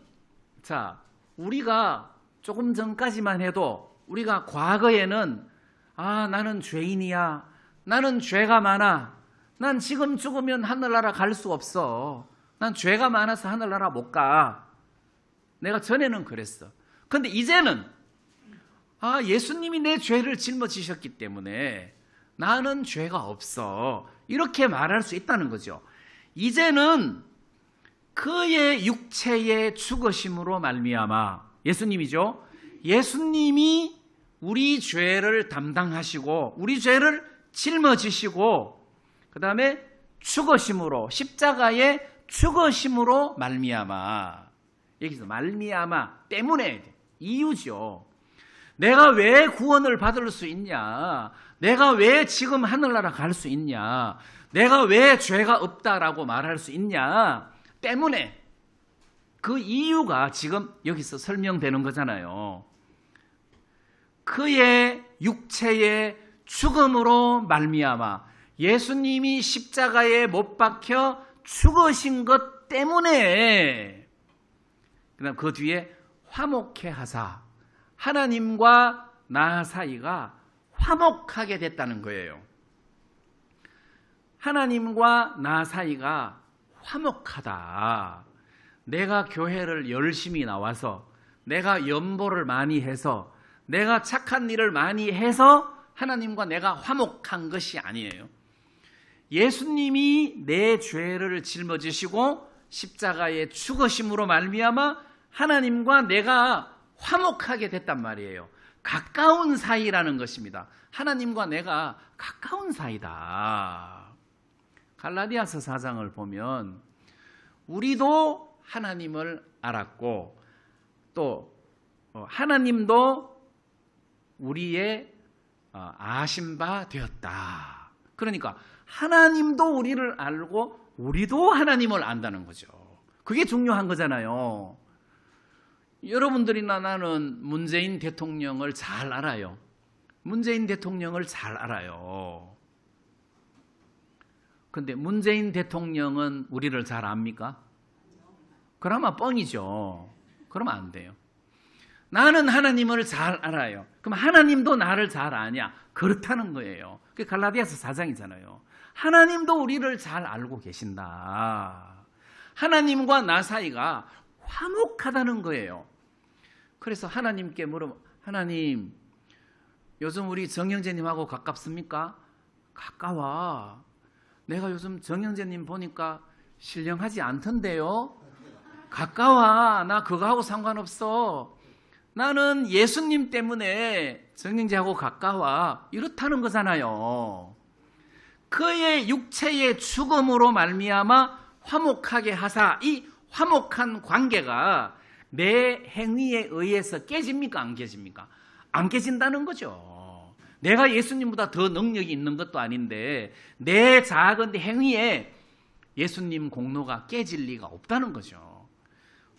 자, 우리가 조금 전까지만 해도 우리가 과거에는 나는 죄인이야, 나는 죄가 많아, 난 지금 죽으면 하늘나라 갈 수 없어, 난 죄가 많아서 하늘나라 못 가, 내가 전에는 그랬어. 근데 이제는 예수님이 내 죄를 짊어지셨기 때문에 나는 죄가 없어, 이렇게 말할 수 있다는 거죠. 이제는 그의 육체의 죽으심으로 말미암아, 예수님이죠. 예수님이 우리 죄를 담당하시고 우리 죄를 짊어지시고 그 다음에 죽으심으로, 십자가의 죽으심으로 말미암아, 여기서 말미암아 때문에, 이유죠. 내가 왜 구원을 받을 수 있냐, 내가 왜 지금 하늘나라 갈 수 있냐, 내가 왜 죄가 없다라고 말할 수 있냐 때문에, 그 이유가 지금 여기서 설명되는 거잖아요. 그의 육체의 죽음으로 말미암아, 예수님이 십자가에 못 박혀 죽으신 것 때문에, 그다음 그 뒤에 화목케 하사, 하나님과 나 사이가 화목하게 됐다는 거예요. 하나님과 나 사이가 화목하다. 내가 교회를 열심히 나와서, 내가 연보를 많이 해서, 내가 착한 일을 많이 해서 하나님과 내가 화목한 것이 아니에요. 예수님이 내 죄를 짊어지시고 십자가에 죽으심으로 말미암아 하나님과 내가 화목하게 됐단 말이에요. 가까운 사이라는 것입니다. 하나님과 내가 가까운 사이다. 갈라디아서 4장을 보면 우리도 하나님을 알았고 또 하나님도 우리의 아신 바 되었다. 그러니까 하나님도 우리를 알고 우리도 하나님을 안다는 거죠. 그게 중요한 거잖아요. 여러분들이나 나는 문재인 대통령을 잘 알아요. 문재인 대통령을 잘 알아요. 근데 문재인 대통령은 우리를 잘 압니까? 그러면 뻥이죠. 그러면 안 돼요. 나는 하나님을 잘 알아요. 그럼 하나님도 나를 잘 아냐? 그렇다는 거예요. 그게 갈라디아서 4장이잖아요. 하나님도 우리를 잘 알고 계신다. 하나님과 나 사이가 화목하다는 거예요. 그래서 하나님께 물으면 하나님, 요즘 우리 정영재님하고 가깝습니까? 가까워. 내가 요즘 정영재님 보니까 신령하지 않던데요? 가까워. 나 그거하고 상관없어. 나는 예수님 때문에 정영재하고 가까워. 이렇다는 거잖아요. 그의 육체의 죽음으로 말미암아 화목하게 하사, 이 화목한 관계가 내 행위에 의해서 깨집니까? 안 깨집니까? 안 깨진다는 거죠. 내가 예수님보다 더 능력이 있는 것도 아닌데 내 작은 행위에 예수님 공로가 깨질 리가 없다는 거죠.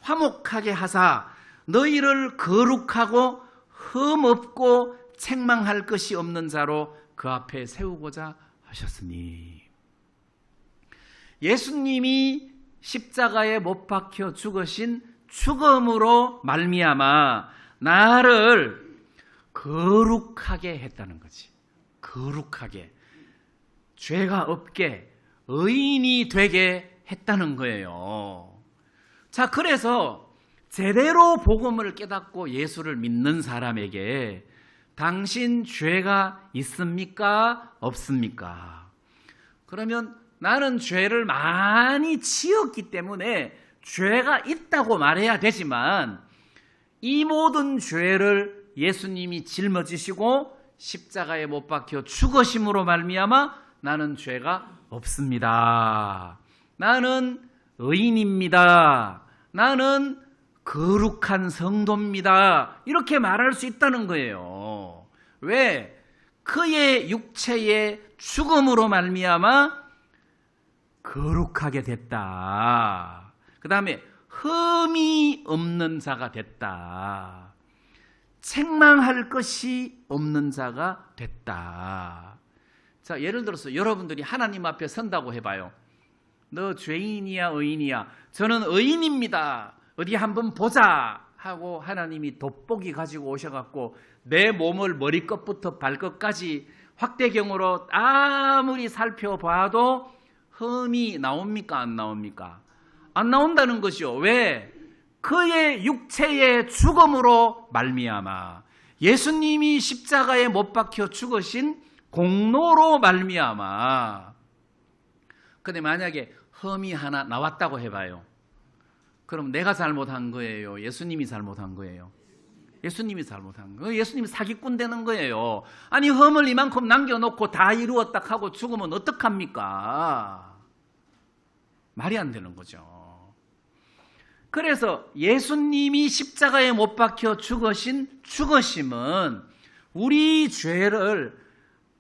화목하게 하사 너희를 거룩하고 흠없고 책망할 것이 없는 자로 그 앞에 세우고자 하셨으니. 예수님이 십자가에 못 박혀 죽으신 죽음으로 말미암아 나를 거룩하게 했다는 거지. 거룩하게. 죄가 없게 의인이 되게 했다는 거예요. 자, 그래서 제대로 복음을 깨닫고 예수를 믿는 사람에게 당신 죄가 있습니까? 없습니까? 그러면 나는 죄를 많이 지었기 때문에 죄가 있다고 말해야 되지만 이 모든 죄를 예수님이 짊어지시고 십자가에 못 박혀 죽으심으로 말미암아 나는 죄가 없습니다. 나는 의인입니다. 나는 거룩한 성도입니다. 이렇게 말할 수 있다는 거예요. 왜? 그의 육체의 죽음으로 말미암아 거룩하게 됐다. 그 다음에 흠이 없는 자가 됐다. 책망할 것이 없는 자가 됐다. 자, 예를 들어서 여러분들이 하나님 앞에 선다고 해봐요. 너 죄인이야 의인이야? 저는 의인입니다. 어디 한번 보자 하고 하나님이 돋보기 가지고 오셔갖고 내 몸을 머리끝부터 발끝까지 확대경으로 아무리 살펴봐도 흠이 나옵니까? 안 나옵니까? 안 나온다는 것이요. 왜? 그의 육체의 죽음으로 말미암아 예수님이 십자가에 못 박혀 죽으신 공로로 말미암아. 근데 만약에 흠이 하나 나왔다고 해봐요. 그럼 내가 잘못한 거예요? 예수님이 잘못한 거예요? 예수님이 잘못한 거예요. 예수님이 사기꾼 되는 거예요. 아니 흠을 이만큼 남겨놓고 다 이루었다 하고 죽으면 어떡합니까? 말이 안 되는 거죠. 그래서 예수님이 십자가에 못 박혀 죽으신 죽으심은 우리 죄를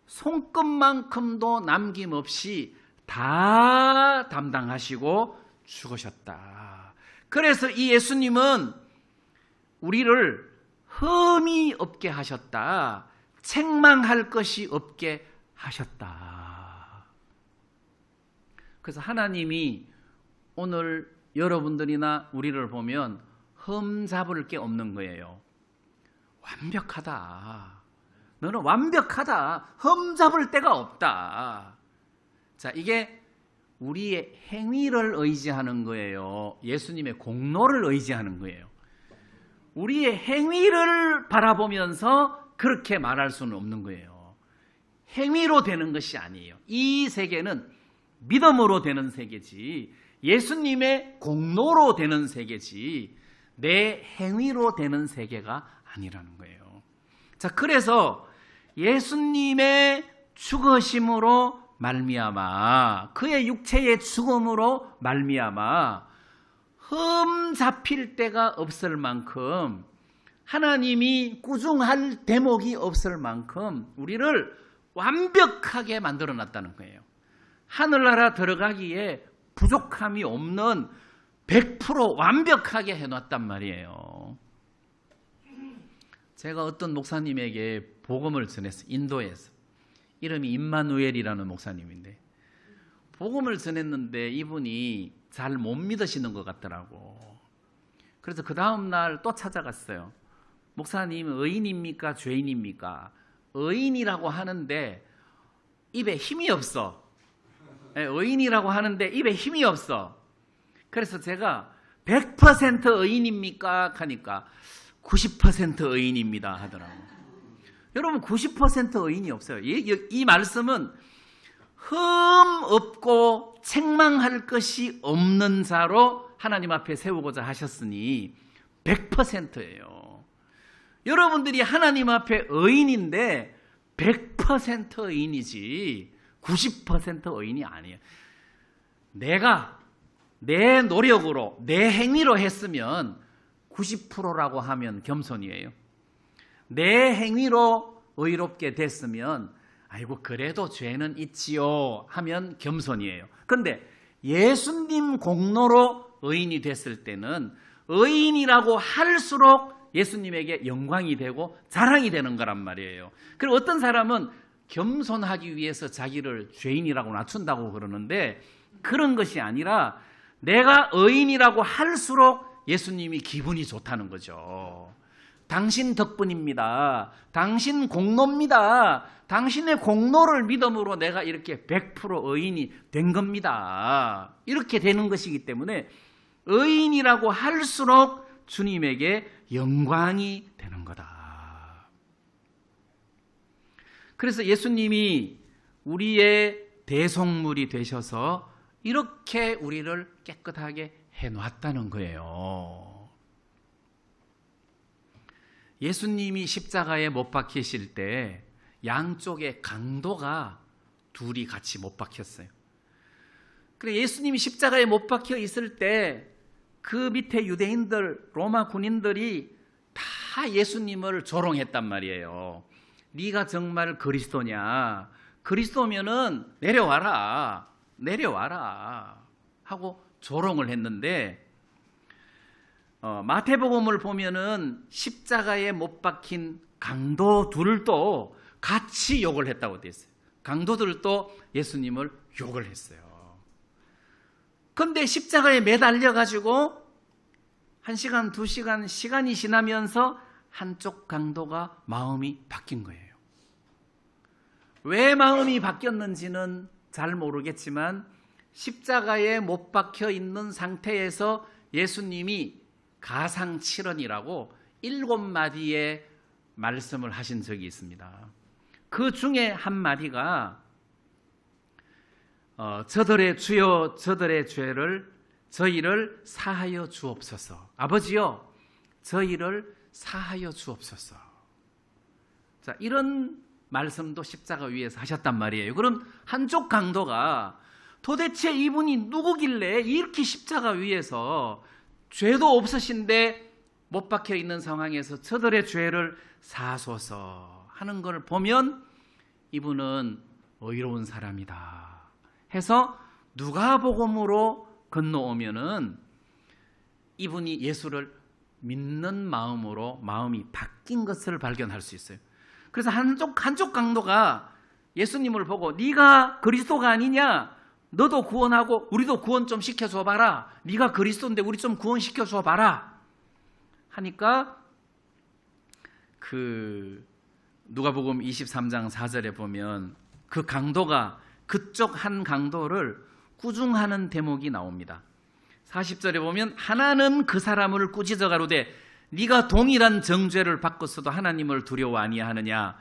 손끝만큼도 남김없이 다 담당하시고 죽으셨다. 그래서 이 예수님은 우리를 흠이 없게 하셨다. 책망할 것이 없게 하셨다. 그래서 하나님이 오늘 여러분들이나 우리를 보면 흠 잡을 게 없는 거예요. 완벽하다. 너는 완벽하다. 흠 잡을 데가 없다. 자, 이게 우리의 행위를 의지하는 거예요. 예수님의 공로를 의지하는 거예요. 우리의 행위를 바라보면서 그렇게 말할 수는 없는 거예요. 행위로 되는 것이 아니에요. 이 세계는 믿음으로 되는 세계지 예수님의 공로로 되는 세계지 내 행위로 되는 세계가 아니라는 거예요. 자, 그래서 예수님의 죽으심으로 말미암아, 그의 육체의 죽음으로 말미암아 흠 잡힐 데가 없을 만큼, 하나님이 꾸중할 대목이 없을 만큼 우리를 완벽하게 만들어 놨다는 거예요. 하늘나라 들어가기에 부족함이 없는 100% 완벽하게 해놨단 말이에요. 제가 어떤 목사님에게 복음을 전했어요. 인도에서. 이름이 임마누엘이라는 목사님인데, 복음을 전했는데 이분이 잘 못 믿으시는 것 같더라고. 그래서 그 다음날 또 찾아갔어요. 목사님, 의인입니까? 죄인입니까? 의인이라고 하는데 입에 힘이 없어. 의인이라고 하는데 입에 힘이 없어. 그래서 제가 100% 의인입니까? 하니까 90% 의인입니다 하더라고요. 여러분, 90% 의인이 없어요. 이 말씀은 흠 없고 책망할 것이 없는 자로 하나님 앞에 세우고자 하셨으니 100%예요. 여러분들이 하나님 앞에 의인인데 100% 의인이지 90% 의인이 아니에요. 내가 내 노력으로, 내 행위로 했으면 90%라고 하면 겸손이에요. 내 행위로 의롭게 됐으면 아이고 그래도 죄는 있지요 하면 겸손이에요. 그런데 예수님 공로로 의인이 됐을 때는 의인이라고 할수록 예수님에게 영광이 되고 자랑이 되는 거란 말이에요. 그리고 어떤 사람은 겸손하기 위해서 자기를 죄인이라고 낮춘다고 그러는데, 그런 것이 아니라 내가 의인이라고 할수록 예수님이 기분이 좋다는 거죠. 당신 덕분입니다. 당신 공로입니다. 당신의 공로를 믿음으로 내가 이렇게 100% 의인이 된 겁니다. 이렇게 되는 것이기 때문에 의인이라고 할수록 주님에게 영광이 되는 거다. 그래서 예수님이 우리의 대속물이 되셔서 이렇게 우리를 깨끗하게 해놨다는 거예요. 예수님이 십자가에 못 박히실 때 양쪽에 강도가 둘이 같이 못 박혔어요. 그래, 예수님이 십자가에 못 박혀 있을 때 그 밑에 유대인들, 로마 군인들이 다 예수님을 조롱했단 말이에요. 네가 정말 그리스도냐? 그리스도면은 내려와라 하고 조롱을 했는데, 마태복음을 보면은 십자가에 못 박힌 강도들도 같이 욕을 했다고 되어 있어요. 강도들도 예수님을 욕을 했어요. 그런데 십자가에 매달려 가지고 1시간, 2시간 시간이 지나면서 한쪽 강도가 마음이 바뀐 거예요. 왜 마음이 바뀌었는지는 잘 모르겠지만 십자가에 못 박혀 있는 상태에서 예수님이 가상칠언이라고 7마디의 말씀을 하신 적이 있습니다. 그 중에 한 마디가 저들의 주여 저들의 죄를 저희를 사하여 주옵소서. 아버지요 저희를 사하여 주옵소서. 자, 이런 말씀도 십자가 위에서 하셨단 말이에요. 그럼 한쪽 강도가 도대체 이분이 누구길래 이렇게 십자가 위에서 죄도 없으신데 못 박혀 있는 상황에서 저들의 죄를 사소서 하는 걸 보면 이분은 의로운 사람이다 해서 누가복음으로 건너오면은 이분이 예수를 믿는 마음으로 마음이 바뀐 것을 발견할 수 있어요. 그래서 한쪽 강도가 예수님을 보고 네가 그리스도가 아니냐? 너도 구원하고 우리도 구원 좀 시켜줘 봐라. 네가 그리스도인데 우리 좀 구원시켜줘 봐라 하니까 누가복음 23장 4절에 보면 그 강도가 그쪽 한 강도를 꾸중하는 대목이 나옵니다. 40절에 보면 하나는 그 사람을 꾸짖어 가로되 네가 동일한 정죄를 받고서도 하나님을 두려워 아니하느냐?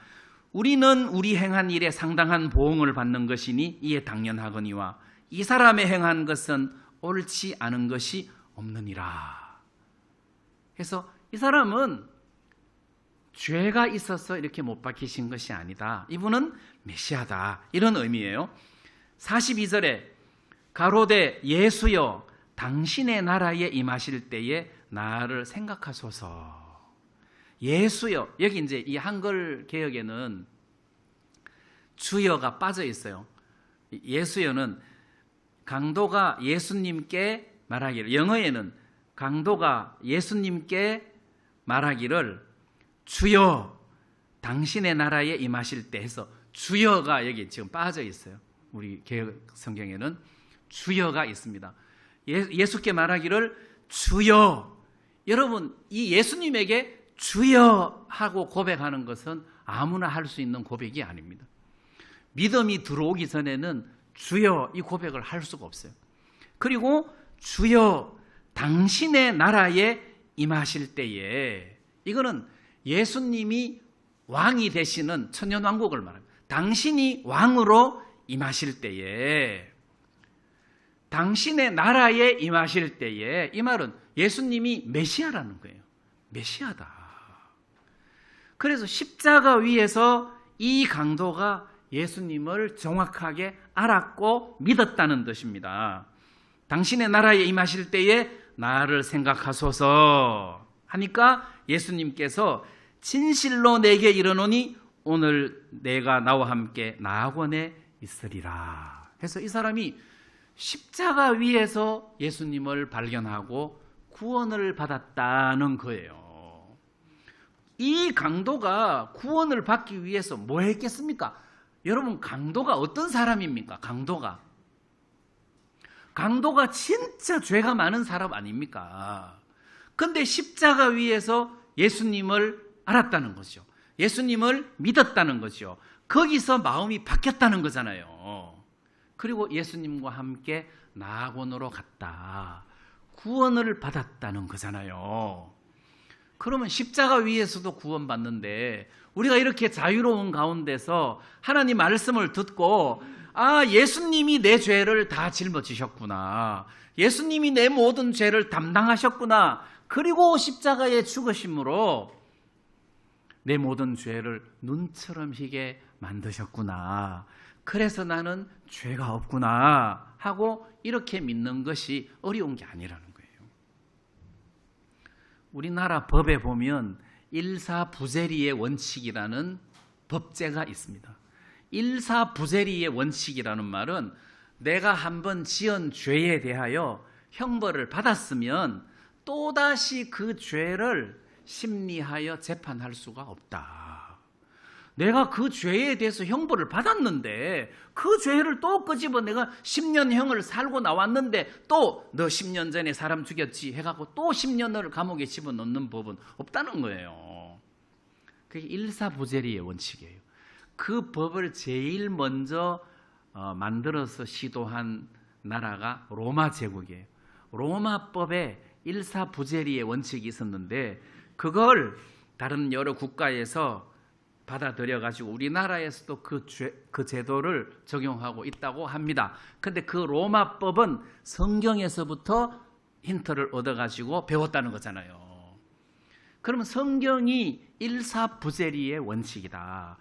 우리는 우리 행한 일에 상당한 보응을 받는 것이니 이에 당연하거니와 이 사람의 행한 것은 옳지 않은 것이 없느니라. 그래서 이 사람은 죄가 있어서 이렇게 못 박히신 것이 아니다. 이분은 메시아다. 이런 의미예요. 42절에 가로되 예수여 당신의 나라에 임하실 때에 나를 생각하소서. 예수여, 여기 이제 이 한글 개역에는 주여가 빠져 있어요. 예수여는 강도가 예수님께 말하기를, 영어에는 강도가 예수님께 말하기를 주여 당신의 나라에 임하실 때 해서 주여가 여기 지금 빠져 있어요. 우리 개역 성경에는 주여가 있습니다. 예수께 말하기를 주여. 여러분, 이 예수님에게 주여 하고 고백하는 것은 아무나 할 수 있는 고백이 아닙니다. 믿음이 들어오기 전에는 주여 이 고백을 할 수가 없어요. 그리고 주여 당신의 나라에 임하실 때에, 이거는 예수님이 왕이 되시는 천년왕국을 말합니다. 당신이 왕으로 임하실 때에, 당신의 나라에 임하실 때에, 이 말은 예수님이 메시아라는 거예요. 메시아다. 그래서 십자가 위에서 이 강도가 예수님을 정확하게 알았고 믿었다는 뜻입니다. 당신의 나라에 임하실 때에 나를 생각하소서 하니까 예수님께서 진실로 내게 이르노니 오늘 내가 나와 함께 나학원에 있으리라 해서 이 사람이 십자가 위에서 예수님을 발견하고 구원을 받았다는 거예요. 이 강도가 구원을 받기 위해서 뭐 했겠습니까? 여러분, 강도가 어떤 사람입니까? 강도가 진짜 죄가 많은 사람 아닙니까? 근데 십자가 위에서 예수님을 알았다는 거죠. 예수님을 믿었다는 거죠. 거기서 마음이 바뀌었다는 거잖아요. 그리고 예수님과 함께 나학원으로 갔다. 구원을 받았다는 거잖아요. 그러면 십자가 위에서도 구원받는데 우리가 이렇게 자유로운 가운데서 하나님 말씀을 듣고 예수님이 내 죄를 다 짊어지셨구나. 예수님이 내 모든 죄를 담당하셨구나. 그리고 십자가에 죽으심으로 내 모든 죄를 눈처럼 희게 만드셨구나. 그래서 나는 죄가 없구나 하고 이렇게 믿는 것이 어려운 게 아니라는 거예요. 우리나라 법에 보면 일사부재리의 원칙이라는 법제가 있습니다. 일사부재리의 원칙이라는 말은 내가 한번 지은 죄에 대하여 형벌을 받았으면 또다시 그 죄를 심리하여 재판할 수가 없다. 내가 그 죄에 대해서 형벌을 받았는데 그 죄를 또 끄집어 내가 10년형을 살고 나왔는데 또 너 10년 전에 사람 죽였지 해갖고 또 10년을 감옥에 집어넣는 법은 없다는 거예요. 그게 일사부재리의 원칙이에요. 그 법을 제일 먼저 만들어서 시도한 나라가 로마 제국이에요. 로마법에 일사부재리의 원칙이 있었는데 그걸 다른 여러 국가에서 받아들여가지고 우리나라에서도 그 제도를 적용하고 있다고 합니다. 근데 그 로마법은 성경에서부터 힌트를 얻어가지고 배웠다는 거잖아요. 그러면 성경이 일사부재리의 원칙이다.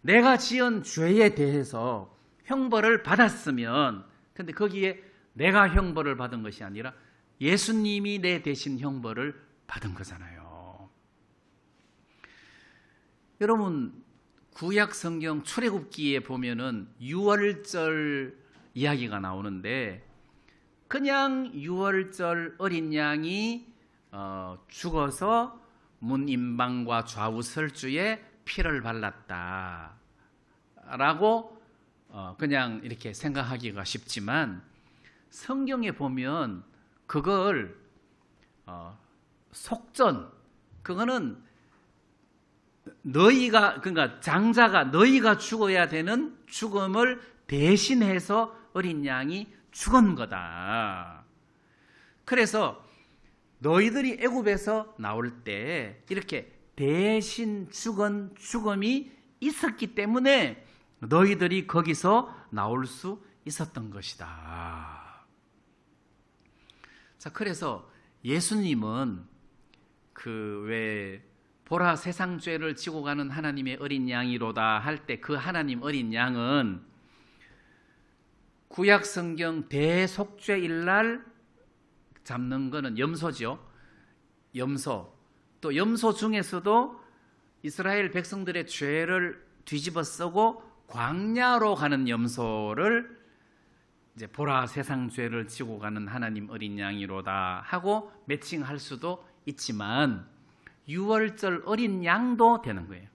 내가 지은 죄에 대해서 형벌을 받았으면, 근데 거기에 내가 형벌을 받은 것이 아니라 예수님이 내 대신 형벌을 받은 거잖아요. 여러분, 구약 성경 출애굽기에 보면은 유월절 이야기가 나오는데 그냥 유월절 어린 양이 죽어서 문임방과 좌우설주에 피를 발랐다라고 그냥 이렇게 생각하기가 쉽지만 성경에 보면 그걸 속전, 그거는 그러니까 장자가 너희가 죽어야 되는 죽음을 대신해서 어린 양이 죽은 거다. 그래서 너희들이 애굽에서 나올 때 이렇게 대신 죽은 죽음이 있었기 때문에 너희들이 거기서 나올 수 있었던 것이다. 자, 그래서 예수님은 보라 세상 죄를 지고 가는 하나님의 어린 양이로다 할 때 그 하나님 어린 양은 구약 성경 대속죄일 날 잡는 거는 염소죠. 염소. 또 염소 중에서도 이스라엘 백성들의 죄를 뒤집어 쓰고 광야로 가는 염소를 이제 보라 세상 죄를 지고 가는 하나님 어린 양이로다 하고 매칭할 수도 있지만 유월절 어린 양도 되는 거예요.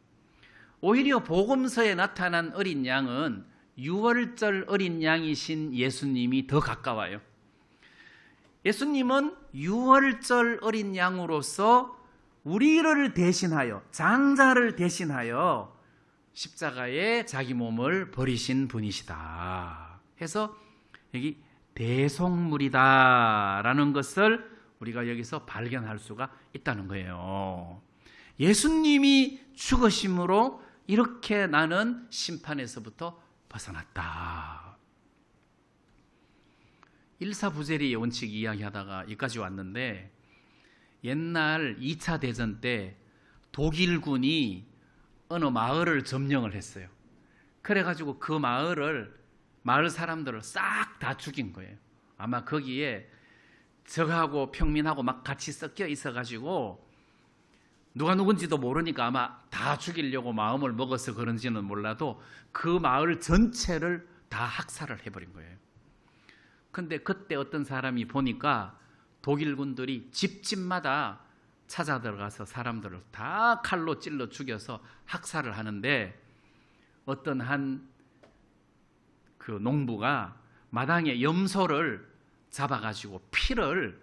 오히려 복음서에 나타난 어린 양은 유월절 어린 양이신 예수님이 더 가까워요. 예수님은 유월절 어린 양으로서 우리를 대신하여, 장자를 대신하여 십자가에 자기 몸을 버리신 분이시다 해서 여기 대속물이다라는 것을 우리가 여기서 발견할 수가 있다는 거예요. 예수님이 죽으심으로 이렇게 나는 심판에서부터 벗어났다. 일사부재리 원칙 이야기하다가 여기까지 왔는데, 옛날 2차 대전 때 독일군이 어느 마을을 점령을 했어요. 그래가지고 그 마을 사람들을 싹 다 죽인 거예요. 아마 거기에 적하고 평민하고 막 같이 섞여 있어가지고 누가 누군지도 모르니까 아마 다 죽이려고 마음을 먹어서 그런지는 몰라도 그 마을 전체를 다 학살을 해버린 거예요. 근데 그때 어떤 사람이 보니까 독일군들이 집집마다 찾아 들어가서 사람들을 다 칼로 찔러 죽여서 학살을 하는데, 어떤 한 그 농부가 마당에 염소를 잡아가지고 피를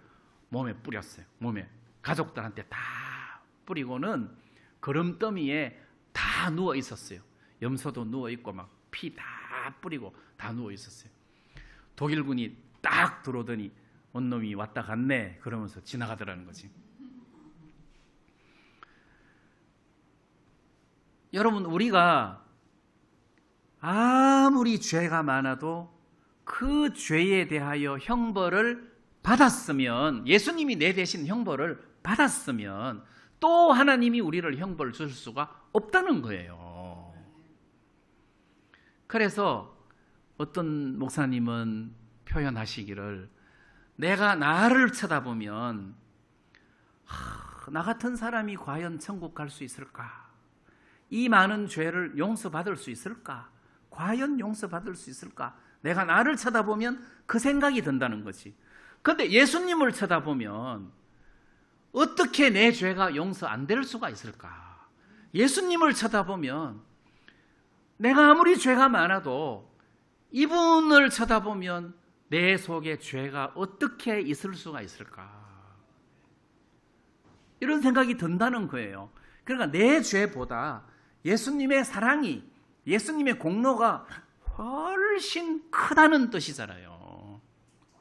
몸에 뿌렸어요. 몸에 가족들한테 다 뿌리고는 거름더미에 다 누워 있었어요. 염소도 누워 있고 막 피 다 뿌리고 다 누워 있었어요. 독일군이 딱 들어오더니 원놈이 왔다 갔네 그러면서 지나가더라는 거지. 여러분, 우리가 아무리 죄가 많아도 그 죄에 대하여 형벌을 받았으면, 예수님이 내 대신 형벌을 받았으면 또 하나님이 우리를 형벌 줄 수가 없다는 거예요. 그래서 어떤 목사님은 표현하시기를, 내가 나를 쳐다보면 나 같은 사람이 과연 천국 갈 수 있을까? 이 많은 죄를 용서받을 수 있을까? 과연 용서받을 수 있을까? 내가 나를 쳐다보면 그 생각이 든다는 거지. 그런데 예수님을 쳐다보면 어떻게 내 죄가 용서 안 될 수가 있을까? 예수님을 쳐다보면 내가 아무리 죄가 많아도 이분을 쳐다보면 내 속에 죄가 어떻게 있을 수가 있을까? 이런 생각이 든다는 거예요. 그러니까 내 죄보다 예수님의 사랑이, 예수님의 공로가 훨씬 크다는 뜻이잖아요.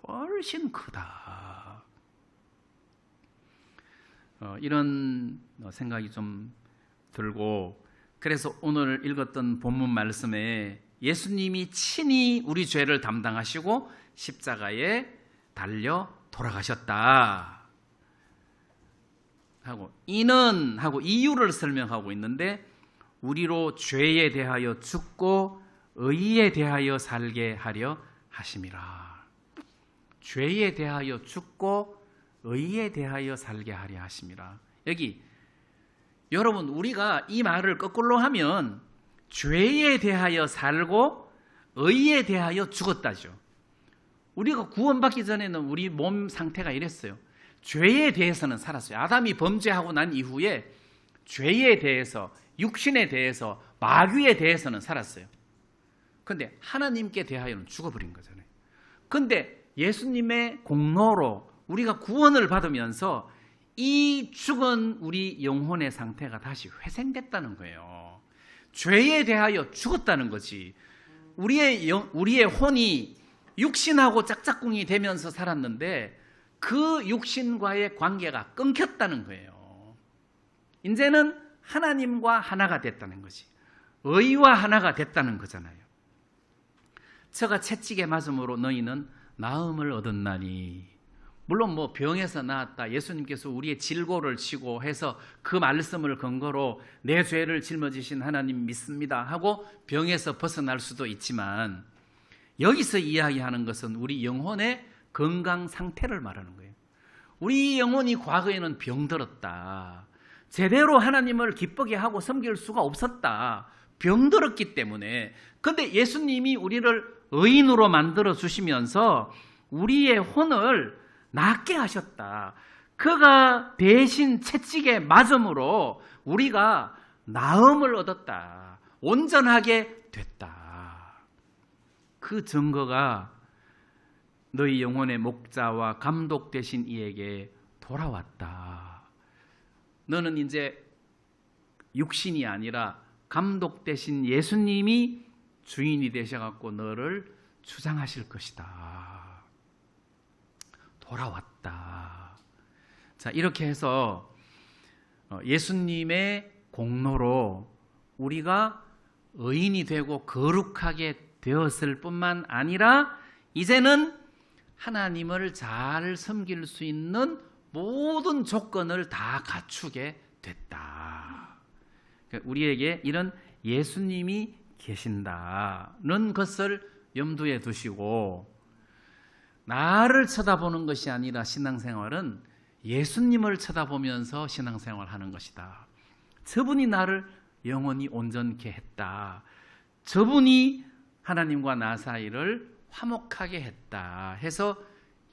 훨씬 크다. 이런 생각이 좀 들고, 그래서 오늘 읽었던 본문 말씀에 예수님이 친히 우리 죄를 담당하시고 십자가에 달려 돌아가셨다 하고, 이는 하고 이유를 설명하고 있는데, 우리로 죄에 대하여 죽고 의에 대하여 살게 하려 하심이라. 죄에 대하여 죽고 의에 대하여 살게 하려 하심이라. 여기 여러분, 우리가 이 말을 거꾸로 하면 죄에 대하여 살고 의에 대하여 죽었다죠. 우리가 구원받기 전에는 우리 몸 상태가 이랬어요. 죄에 대해서는 살았어요. 아담이 범죄하고 난 이후에 죄에 대해서, 육신에 대해서, 마귀에 대해서는 살았어요. 그런데 하나님께 대하여는 죽어버린 거잖아요. 그런데 예수님의 공로로 우리가 구원을 받으면서 이 죽은 우리 영혼의 상태가 다시 회생됐다는 거예요. 죄에 대하여 죽었다는 거지. 우리의 혼이 육신하고 짝짝꿍이 되면서 살았는데 그 육신과의 관계가 끊겼다는 거예요. 이제는 하나님과 하나가 됐다는 거지. 의와 하나가 됐다는 거잖아요. 저가 채찍에 맞음으로 너희는 나음을 얻었나니. 물론 뭐 병에서 나았다, 예수님께서 우리의 질고를 치고 해서 그 말씀을 근거로 내 죄를 짊어지신 하나님 믿습니다 하고 병에서 벗어날 수도 있지만, 여기서 이야기하는 것은 우리 영혼의 건강 상태를 말하는 거예요. 우리 영혼이 과거에는 병들었다. 제대로 하나님을 기쁘게 하고 섬길 수가 없었다. 병들었기 때문에. 근데 예수님이 우리를 의인으로 만들어 주시면서 우리의 혼을 낫게 하셨다. 그가 대신 채찍에 맞음으로 우리가 나음을 얻었다. 온전하게 됐다. 그 증거가 너희 영혼의 목자와 감독 되신 이에게 돌아왔다. 너는 이제 육신이 아니라 감독 되신 예수님이 주인이 되셔갖고 너를 주장하실 것이다. 돌아왔다. 자, 이렇게 해서 예수님의 공로로 우리가 의인이 되고 거룩하게 되었을 뿐만 아니라 이제는 하나님을 잘 섬길 수 있는 모든 조건을 다 갖추게 됐다. 우리에게 이런 예수님이 계신다는 것을 염두에 두시고, 나를 쳐다보는 것이 아니라 신앙생활은 예수님을 쳐다보면서 신앙생활하는 것이다. 저분이 나를 영원히 온전케 했다. 저분이 하나님과 나 사이를 화목하게 했다 해서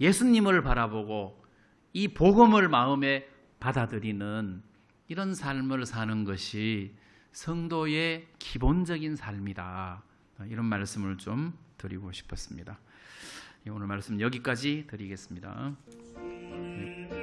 예수님을 바라보고 이 복음을 마음에 받아들이는 이런 삶을 사는 것이 성도의 기본적인 삶이다. 이런 말씀을 좀 드리고 싶었습니다. 오늘 말씀 여기까지 드리겠습니다. 내 영혼에